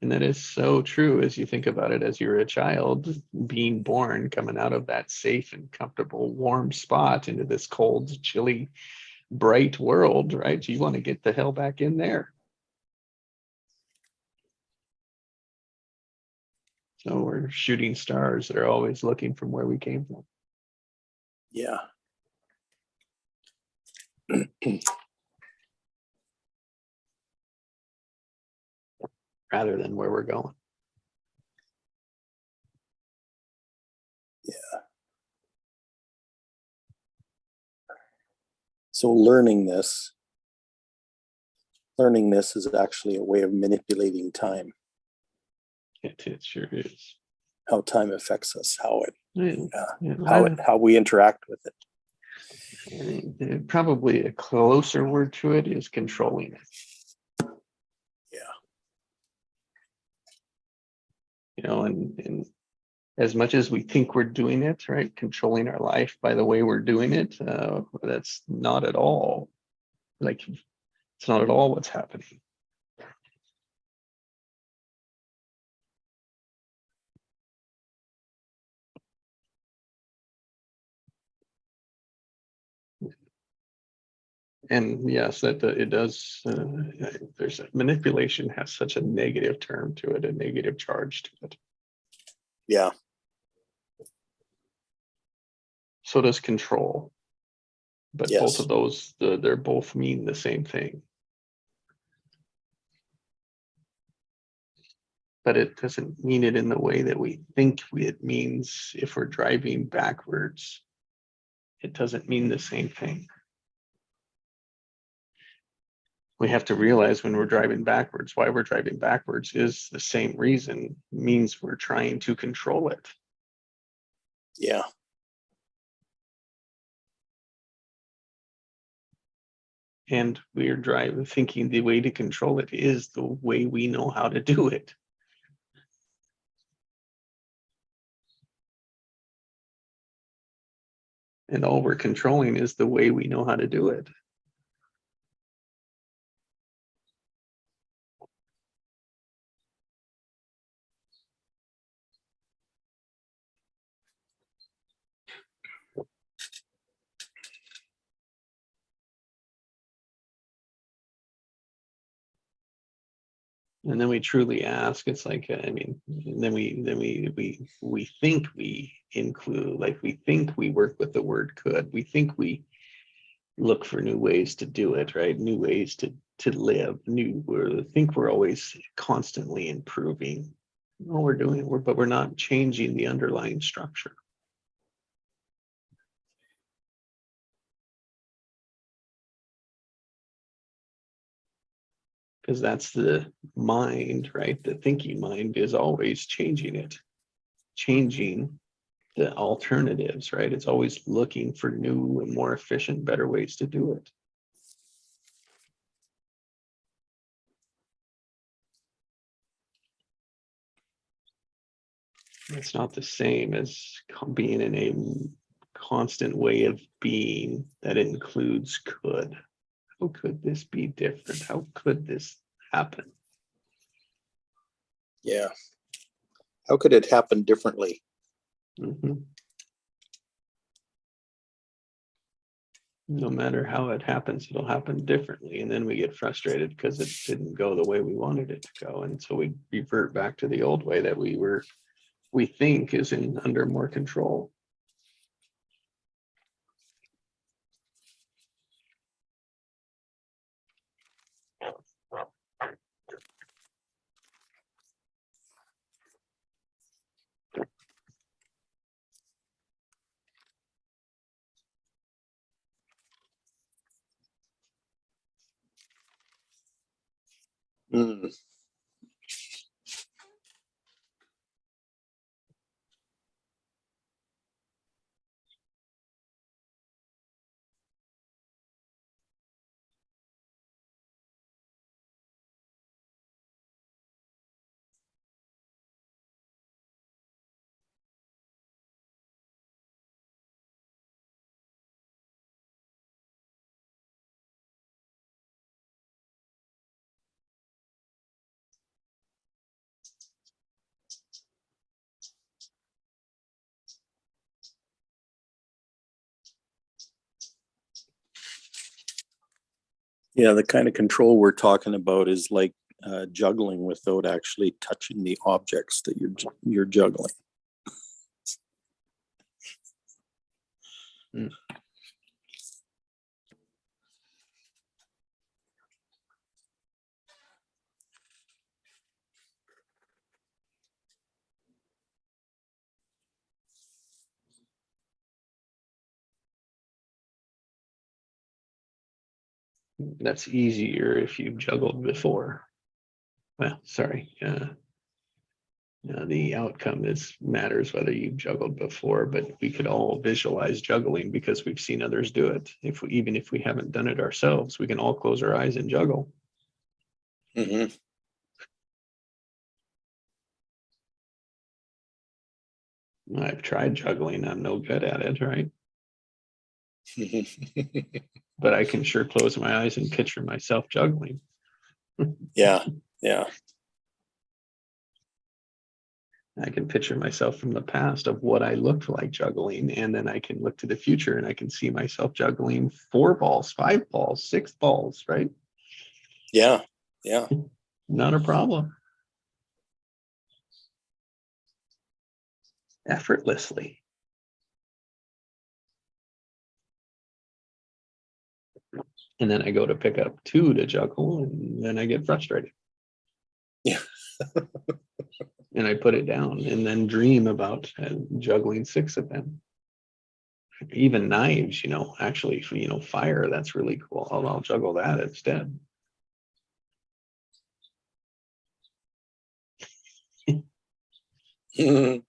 And that is so true as you think about it, as you're a child being born, coming out of that safe and comfortable, warm spot into this cold, chilly, bright world, right? You want to get the hell back in there. So we're shooting stars that are always looking from where we came from. Yeah. Rather than where we're going. Yeah. So learning this is actually a way of manipulating time. It sure is. How time affects us, how we interact with it. Probably a closer word to it is controlling it. Yeah. You know, and as much as we think we're doing it, right, controlling our life by the way we're doing it, that's not at all. Like, it's not at all what's happening. And yes, that it does. There's manipulation has such a negative term to it, a negative charge to it. Yeah. So does control. But Yes. both of those, they're both mean the same thing. But it doesn't mean it in the way that we think it means. If we're driving backwards, it doesn't mean the same thing. we have to realize when we're driving backwards, why we're driving backwards is the same reason, means we're trying to control it. Yeah. And we're driving, thinking the way to control it is the way we know how to do it. And all we're controlling is the way we know how to do it. And then we truly ask, it's like, I mean, then we think we include, like, we think we work with the word could, we think we look for new ways to do it, right? New ways to live, think we're always constantly improving. All we're doing, but we're not changing the underlying structure. Because that's the mind, right? The thinking mind is always changing it, changing the alternatives, right? It's always looking for new and more efficient, better ways to do it. It's not the same as being in a constant way of being that includes could. How could this be different? How could this happen? Yeah. How could it happen differently? Mhm. No matter how it happens, it'll happen differently. And then we get frustrated because it didn't go the way we wanted it to go. And so we revert back to the old way that we think is under more control. Mm. Yeah, the kind of control we're talking about is like juggling without actually touching the objects that you're juggling. Mm. That's easier if you've juggled before. Well, sorry. The outcome matters whether you've juggled before, but we could all visualize juggling because we've seen others do it. Even if we haven't done it ourselves, we can all close our eyes and juggle. Mm-hmm. I've tried juggling. I'm no good at it, right? But I can sure close my eyes and picture myself juggling. Yeah, yeah. I can picture myself from the past of what I looked like juggling, and then I can look to the future and I can see myself juggling 4 balls, 5 balls, 6 balls, right? Yeah, yeah. Not a problem. Effortlessly. And then I go to pick up 2 to juggle, and then I get frustrated. Yeah. And I put it down and then dream about juggling 6 of them. Even knives, actually, fire, that's really cool. I'll juggle that instead. Good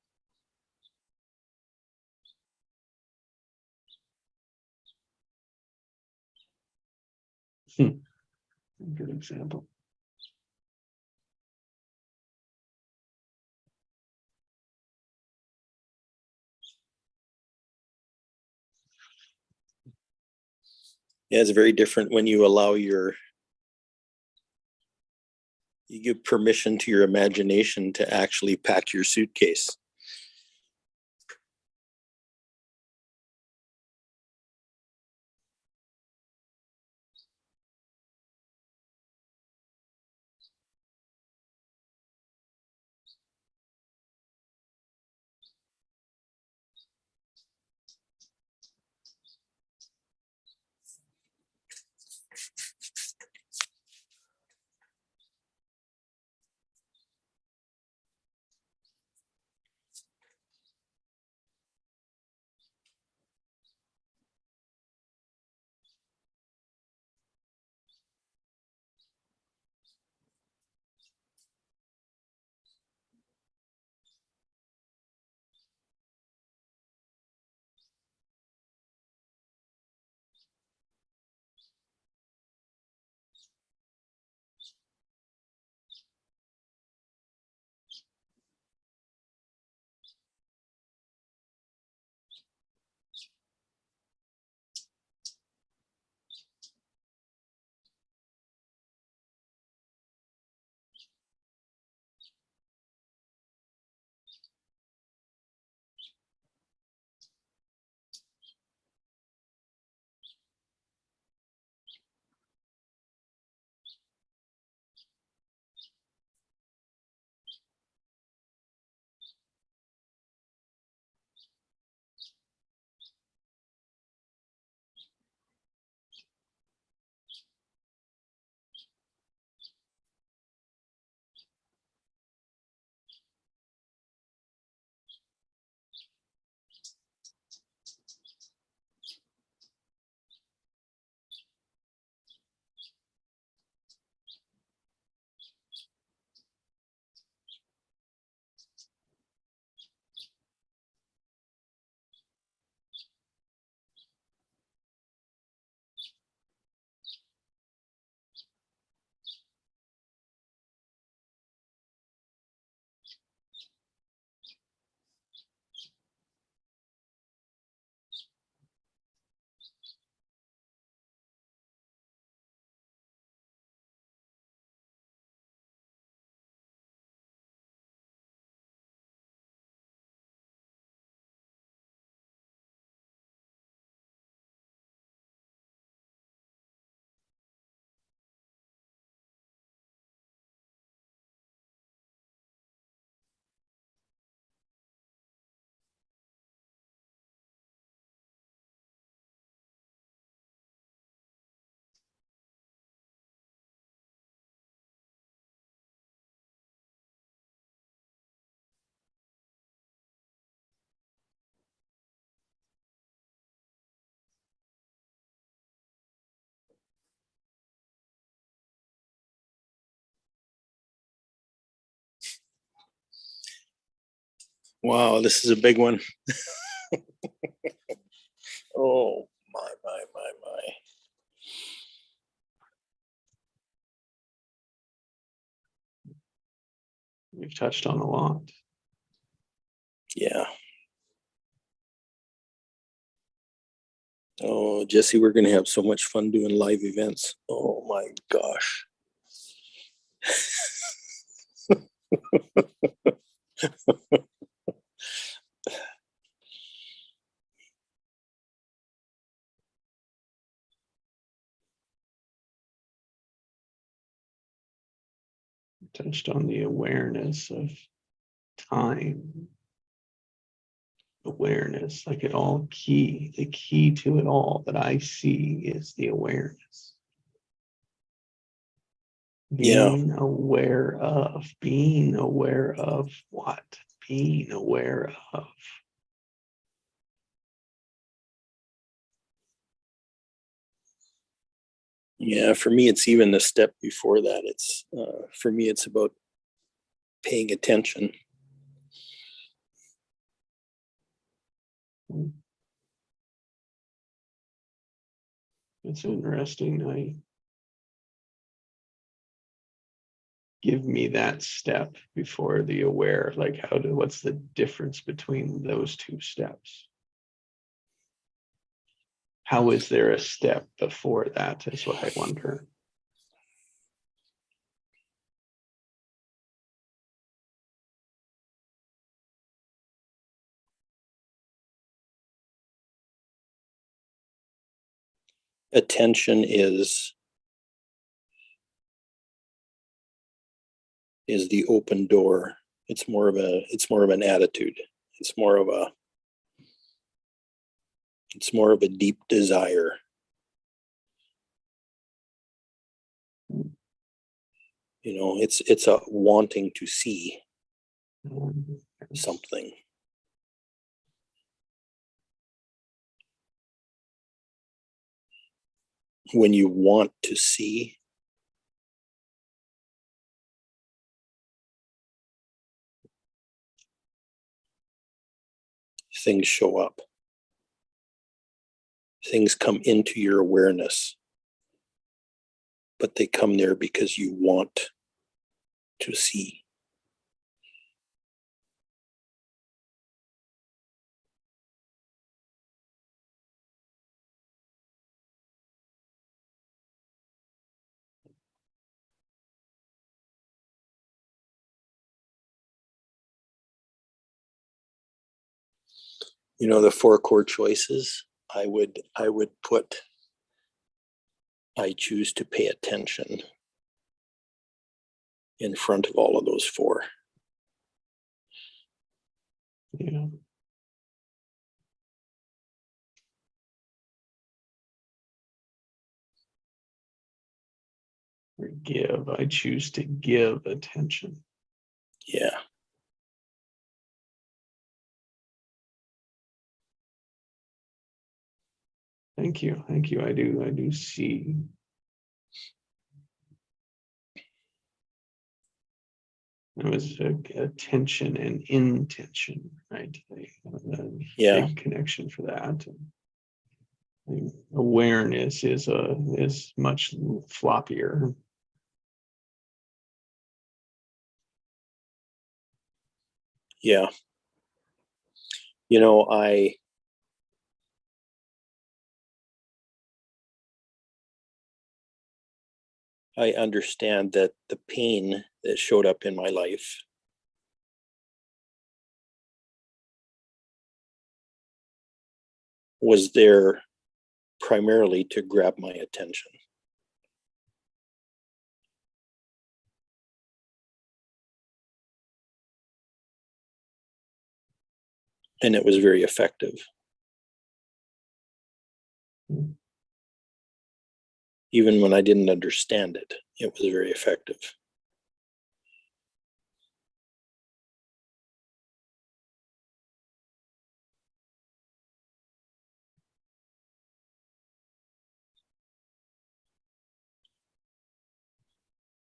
example. Yeah, it's very different when you allow you give permission to your imagination to actually pack your suitcase. Wow, this is a big one. Oh, my. We've touched on a lot. Yeah. Oh, Jesse, we're going to have so much fun doing live events. Oh my gosh. Touched on the awareness of time. Awareness, like it all key, the key to it all that I see is the awareness. Yeah. Being aware of what? Being aware of. Yeah, for me, it's even a step before that. It's for me, it's about paying attention. It's interesting. Give me that step before the aware, like what's the difference between those two steps? How is there a step before that is what I wonder. Attention is the open door. It's more of an attitude. It's more of a deep desire. You know, it's a wanting to see something. When you want to see, things show up. Things come into your awareness, but they come there because you want to see. You know, the 4 core choices, I would put, I choose to pay attention in front of all of those 4. Yeah. Or give. I choose to give attention. Yeah. Thank you. Thank you. I do see. It was attention and intention, right? Yeah. Big connection for that. And awareness is much floppier. Yeah. You know, I understand that the pain that showed up in my life was there primarily to grab my attention. And it was very effective. Even when I didn't understand it, it was very effective.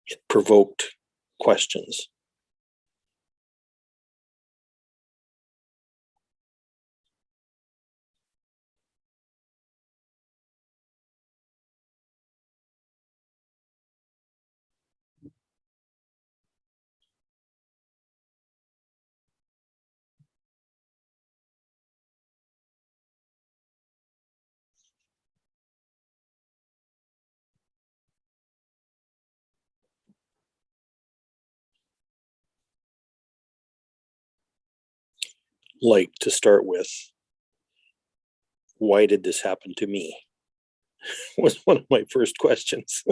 It provoked questions. Like, to start with, why did this happen to me? Was one of my first questions.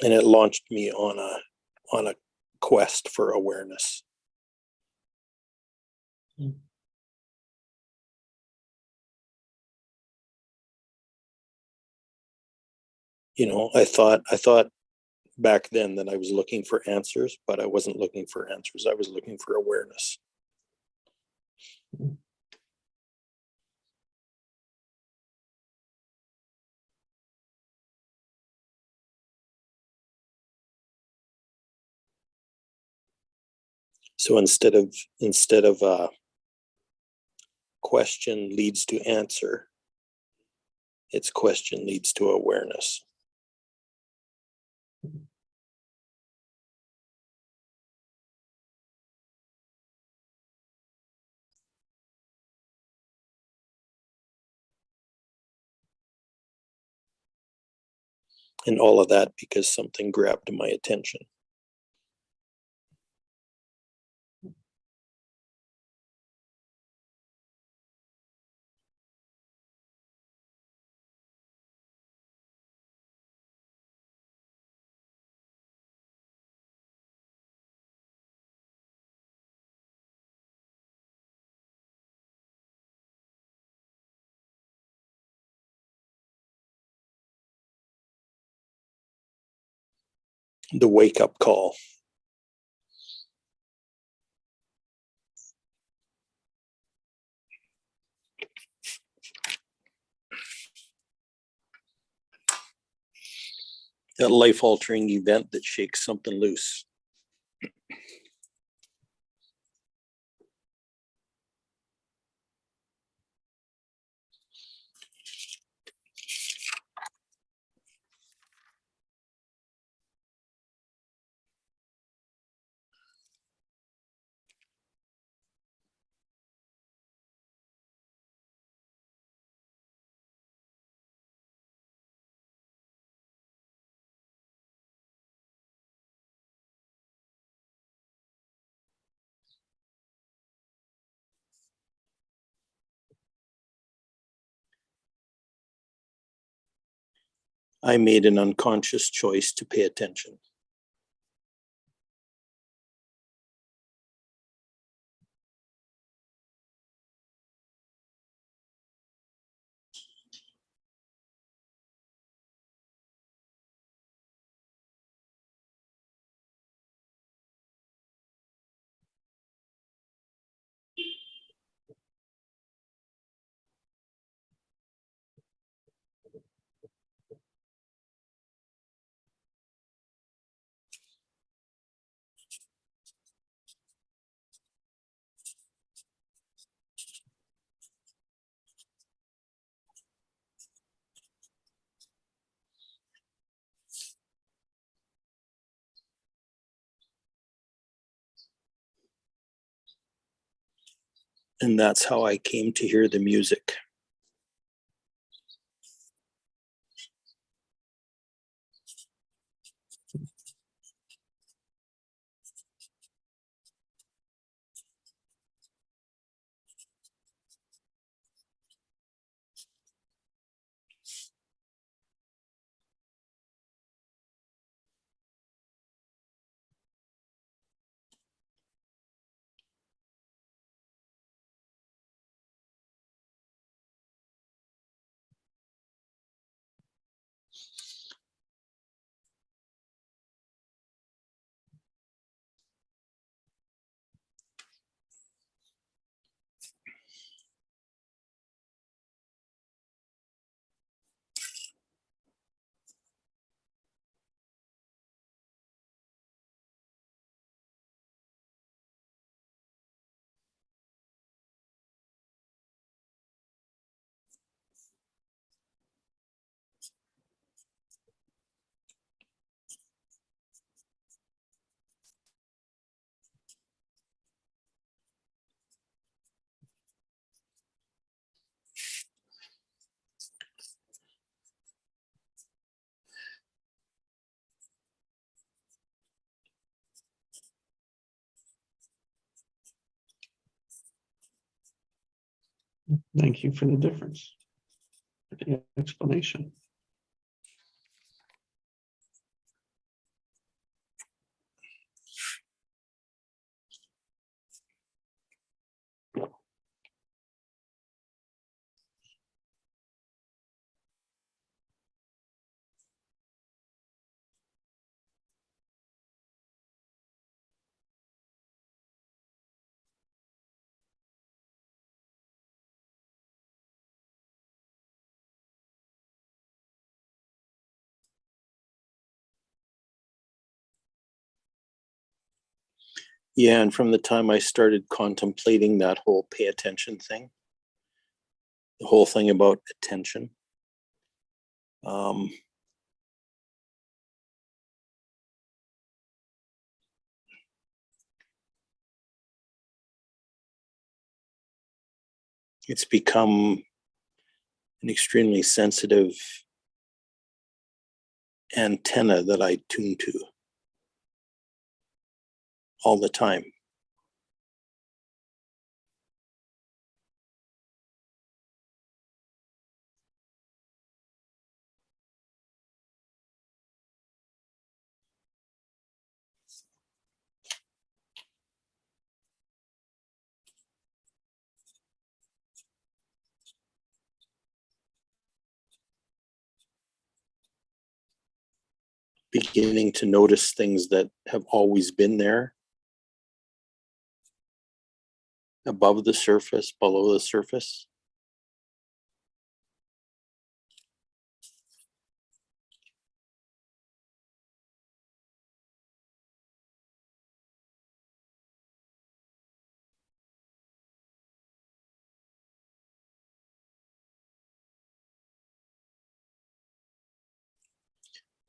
And it launched me on a quest for awareness. You know, I thought back then that I was looking for answers, but I wasn't looking for answers. I was looking for awareness. So instead of question leads to answer, it's question leads to awareness. And all of that because something grabbed my attention. The wake up call. That life altering event that shakes something loose. I made an unconscious choice to pay attention. And that's how I came to hear the music. Thank you for the difference. For the explanation. Yeah, and from the time I started contemplating that whole pay attention thing, the whole thing about attention, um, it's become an extremely sensitive antenna that I tune to all the time. Beginning to notice things that have always been there, above the surface, below the surface.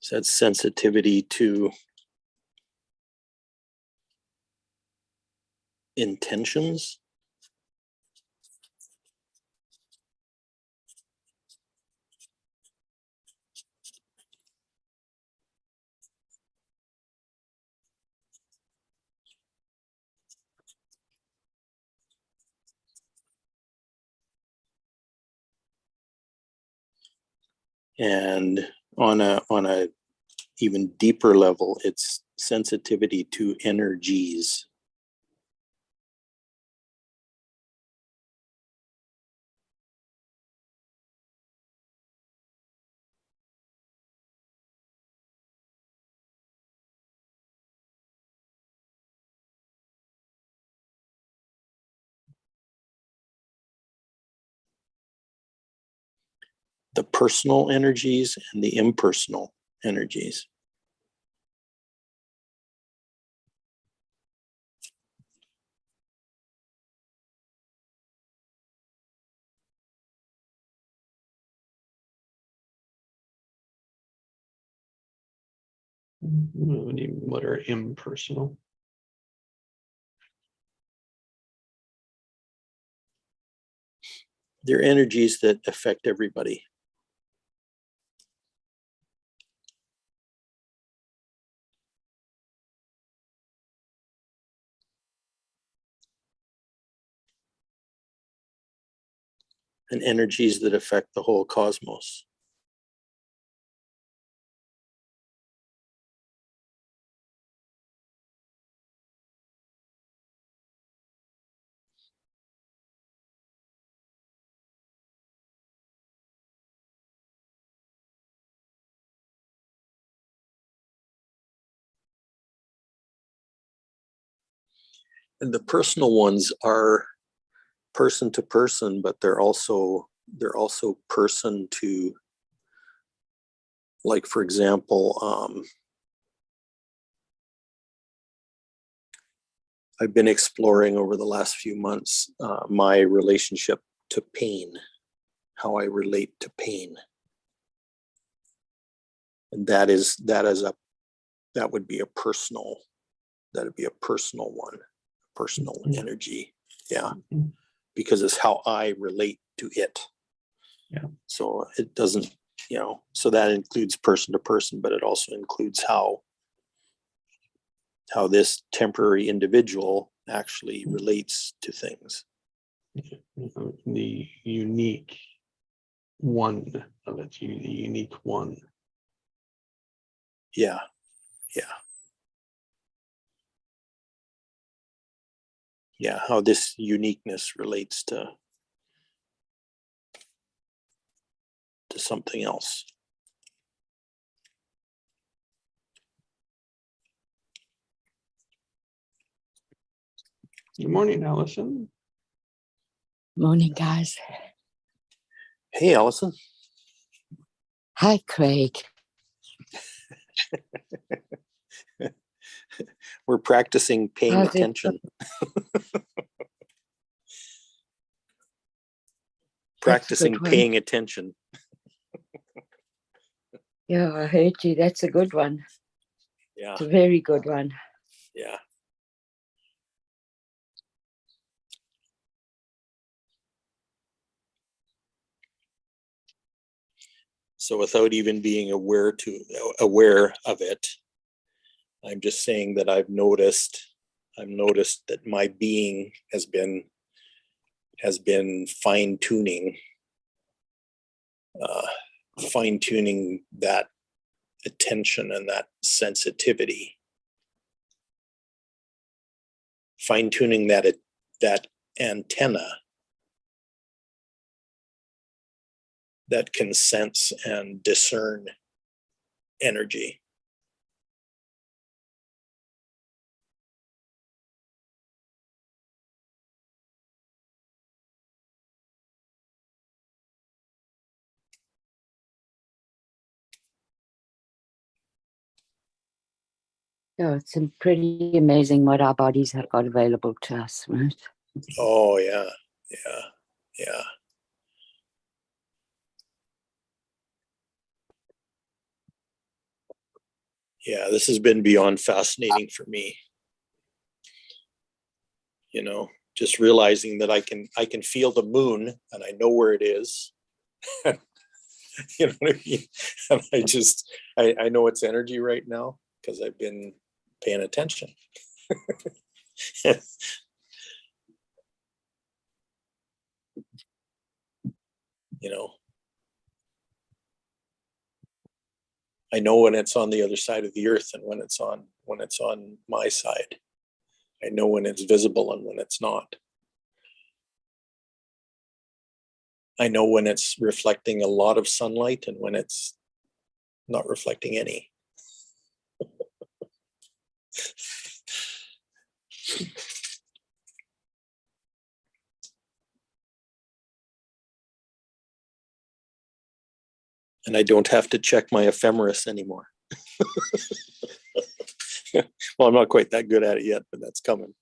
So that sensitivity to intentions. And on a even deeper level, it's sensitivity to energies. The personal energies and the impersonal energies. What are impersonal? They're energies that affect everybody. And energies that affect the whole cosmos. And the personal ones are person to person, but they're also person to, like, for example, I've been exploring over the last few months my relationship to pain, how I relate to pain. And that would be a personal, one, personal energy. Yeah. Mhm. Because it's how I relate to it. Yeah. So it doesn't, so that includes person to person, but it also includes how this temporary individual actually relates to things. The unique one of it, the unique one. Yeah. Yeah, how this uniqueness relates to something else. Good morning, Allison. Morning, guys. Hey, Allison. Hi, Craig. We're practicing paying How's it attention. That's a Practicing good one. paying attention. Yeah, I heard you. That's a good one. Yeah, It's a very good one. yeah. So without even being aware of it, I'm just saying that I've noticed that my being has been fine-tuning that attention and that sensitivity, fine-tuning that antenna that can sense and discern energy. Yeah, it's pretty amazing what our bodies have got available to us, right? Oh yeah, yeah, yeah. Yeah, this has been beyond fascinating for me. You know, just realizing that I can feel the moon and I know where it is. You know what I mean? And I know its energy right now because I've been paying attention. You know, I know when it's on the other side of the earth and when it's on my side. I know when it's visible and when it's not. I know when it's reflecting a lot of sunlight and when it's not reflecting any. And I don't have to check my ephemeris anymore. Well, I'm not quite that good at it yet, but that's coming.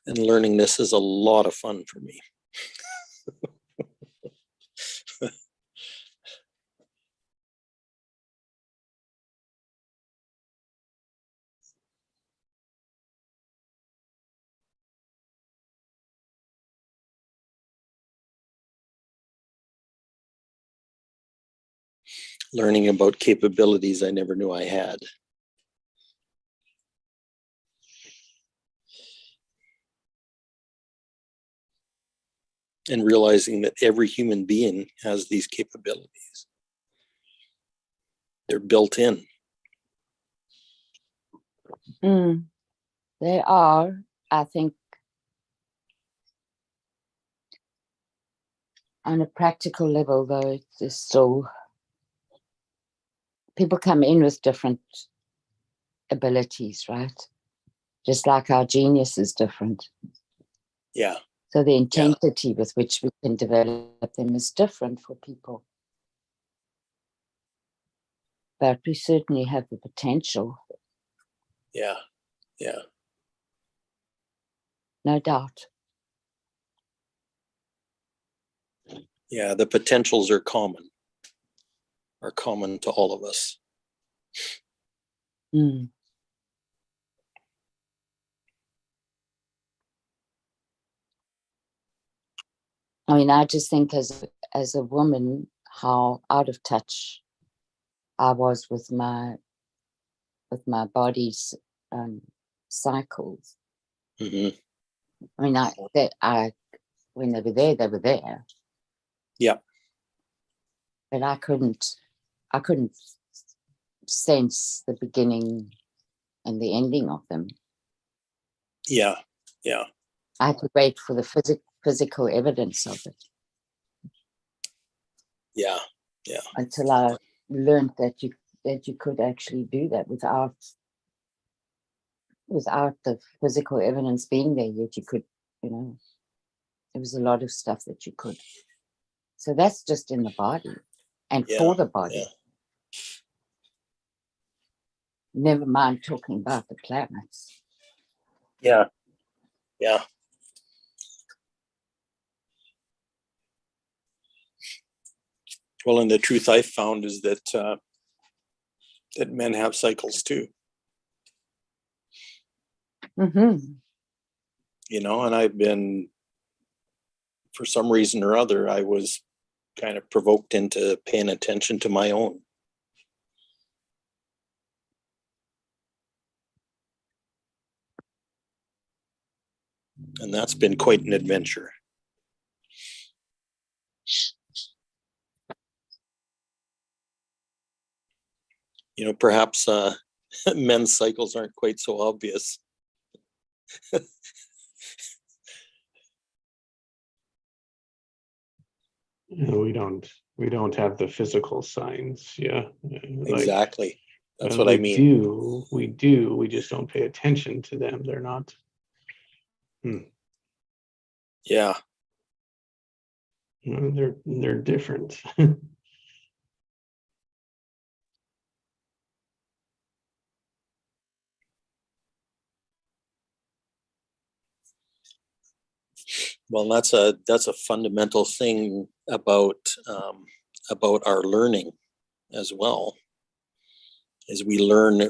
And learning this is a lot of fun for me. Learning about capabilities I never knew I had. And realizing that every human being has these capabilities. They're built in. They are, I think, on a practical level, though, it's still people come in with different abilities, right? Just like our genius is different. Yeah. So the intensity with which we can develop them is different for people. But we certainly have the potential. Yeah. Yeah. No doubt. Yeah. The potentials are common to all of us. I mean, I just think as a woman, how out of touch I was with my body's cycles. Mm-hmm. I mean, when they were there, they were there. Yeah. But I couldn't sense the beginning and the ending of them. Yeah. Yeah. I had to wait for the physical evidence of it Yeah. until I learned that you could actually do that without the physical evidence being there. Yet you could, there was a lot of stuff that you could. So that's just in the body and Yeah, for the body. yeah. Never mind talking about the planets. Yeah. Yeah. Well, and the truth I found is that that men have cycles too. Mm-hmm. And I've been, for some reason or other, I was kind of provoked into paying attention to my own. And that's been quite an adventure. Perhaps men's cycles aren't quite so obvious. We don't have the physical signs. Yeah. Exactly. That's well, what I mean. We do. We just don't pay attention to them. They're not. Yeah. They're different. Well, that's a fundamental thing about our learning as well. Is we learn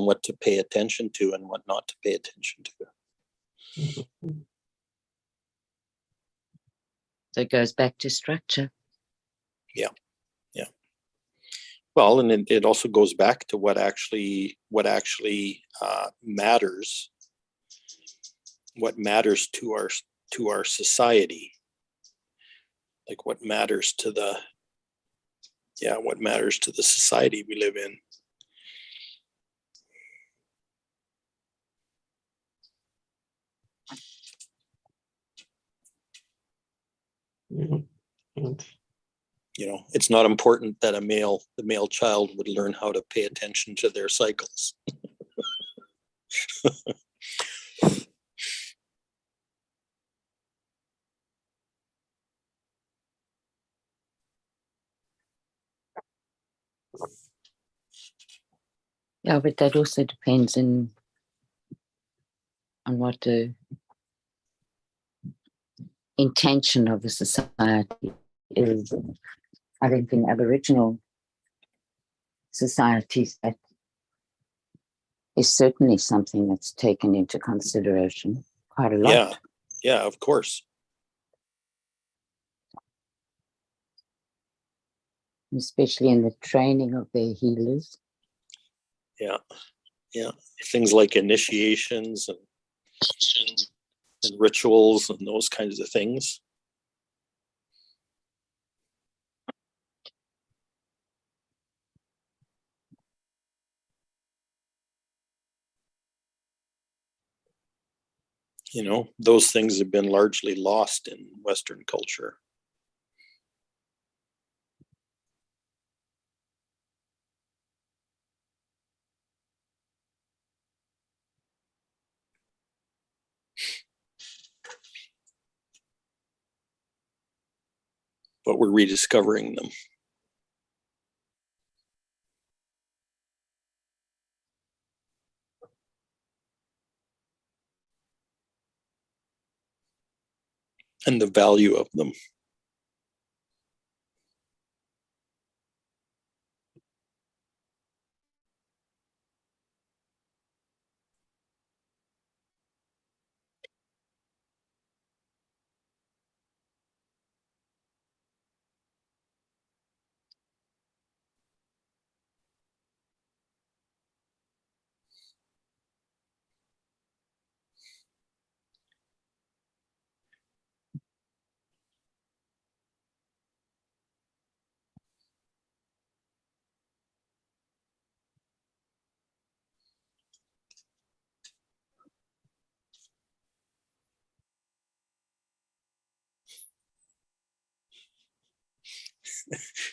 what to pay attention to and what not to pay attention to. So it goes back to structure. Yeah. Well, and it also goes back to what actually matters. What matters to our society. Like what matters to the society we live in. It's not important that the male child would learn how to pay attention to their cycles. Yeah, but that also depends on what the intention of the society is. I think in Aboriginal societies that is certainly something that's taken into consideration quite a lot. Yeah, of course. Especially in the training of their healers. Yeah. Things like initiations and rituals and those kinds of things. Those things have been largely lost in Western culture. But we're rediscovering them. And the value of them.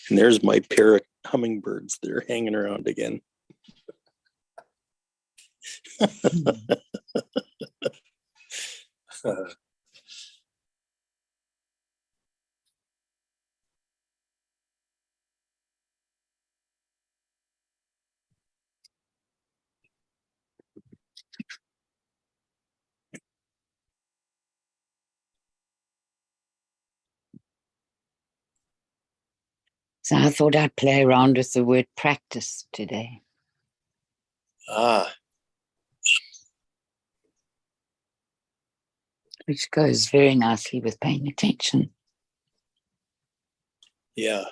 And there's my pair of hummingbirds. They're hanging around again. Uh, So I thought I'd play around with the word practice today. ah, Which goes very nicely with paying attention. yeah.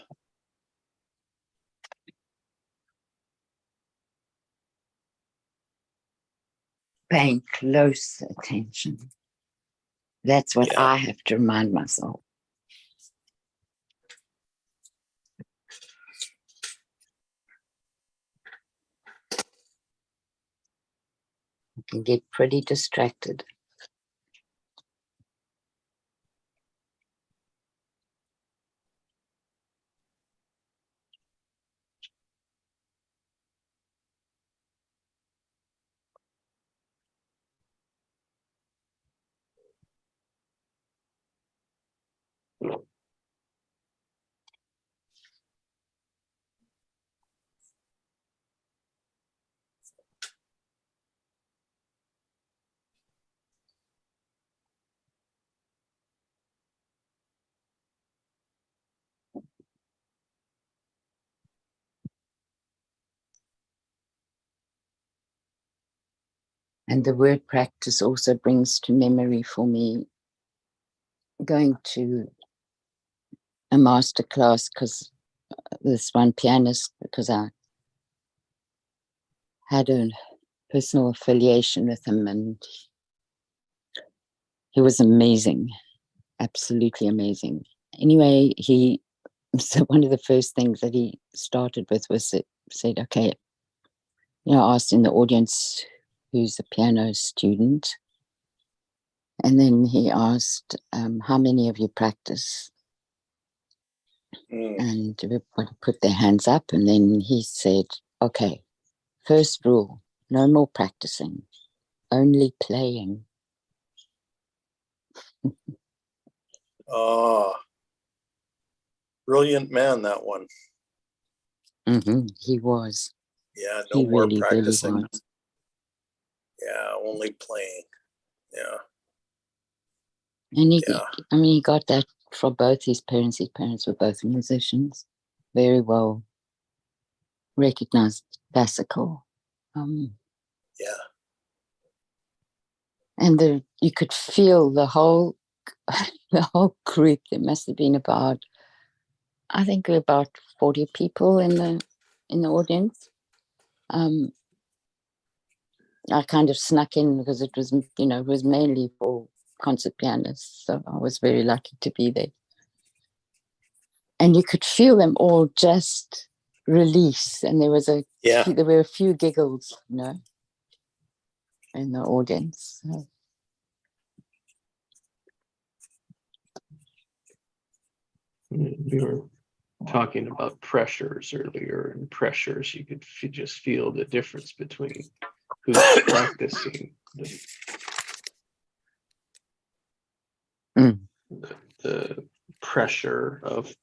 Paying close attention. That's what Yeah. I have to remind myself. I can get pretty distracted. And the word practice also brings to memory for me going to a master class because this one pianist, because I had a personal affiliation with him and he was amazing, absolutely amazing. Anyway, so one of the first things that he started with was said, okay, asked in the audience who's a piano student. And then he asked, how many of you practice? Mm. And everybody put their hands up. And then he said, okay, first rule, no more practicing, only playing. Oh, brilliant man, that one. He was. Yeah, no He more really, practicing. really was. Yeah, only playing. Yeah, And yeah, he got that from both his parents. His parents were both musicians, very well recognized classical. yeah. And you could feel the whole group. There must have been about, I think, about 40 people in the audience. I kind of snuck in because it was mainly for concert pianists, so I was very lucky to be there. And you could feel them all just release, and there were a few giggles, in the audience. So. We were talking about pressures earlier, and pressures, you could just feel the difference between who's practicing the pressure of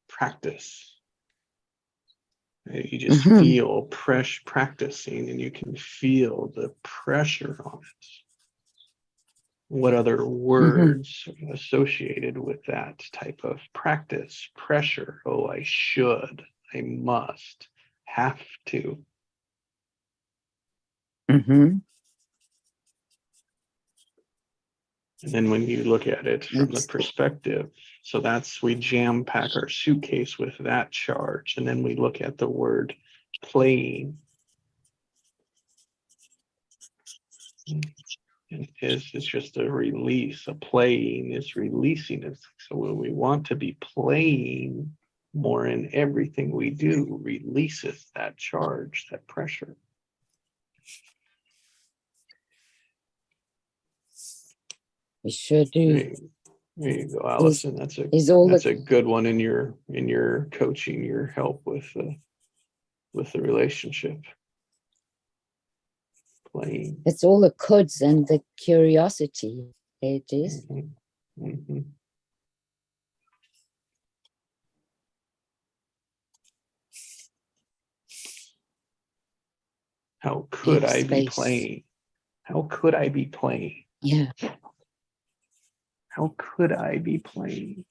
practice. You just feel practicing, and you can feel the pressure on it. What other words associated with that type of practice? Pressure. Oh, I should, I must, have to. Mm-hmm. And then when you look at it from the perspective, so we jam pack our suitcase with that charge. And then we look at the word playing. And it's just a release. A playing is releasing it. So when we want to be playing more in everything we do, releases that charge, that pressure. We sure do. There you go, Allison. That's is all that's the a good one in your coaching, your help with the relationship. Playing. it's all the coulds and the curiosity. There it is. Mhm, mhm. How could Leave I be space. playing? How could I be playing? Yeah. How could I be playing?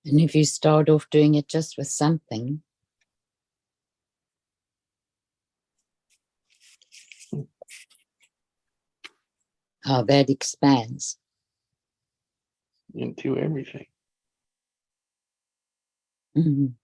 And if you start off doing it just with something, how that expands. Into everything. Mhm.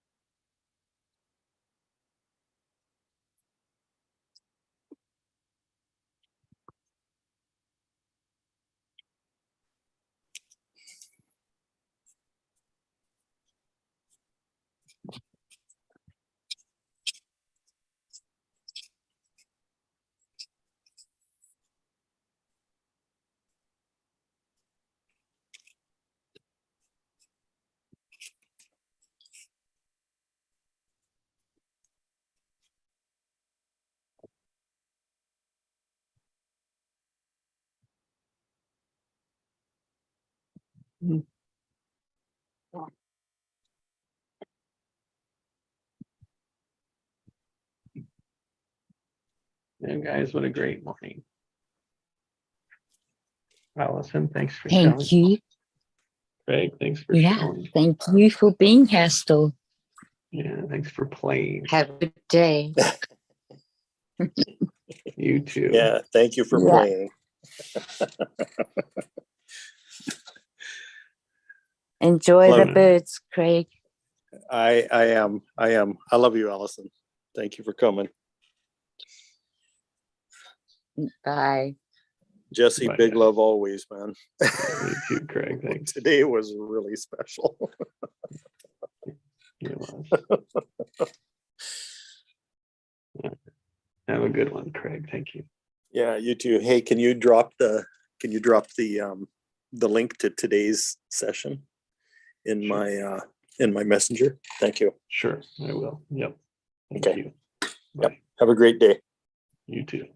And guys, what a great morning. Allison, thanks for showing. Thank you. Craig, thanks for Yeah. showing. Thank you for being here still. Yeah, thanks for playing. Have a good day. You too. Yeah, thank you for Yeah. playing. Enjoy the Love it. birds, Craig. I am. I love you, Allison. Thank you for coming. Bye. Jesse, Bye, big guys. love always, man. You too, Craig. Thanks. Today was really special. It was. Have a good one, Craig. Thank you. Yeah, you too. Hey, can you drop the link to today's session in Sure. my messenger? Thank you. Sure, I will. Yep. Thank Okay. you. Yep. Bye. Have a great day. You too.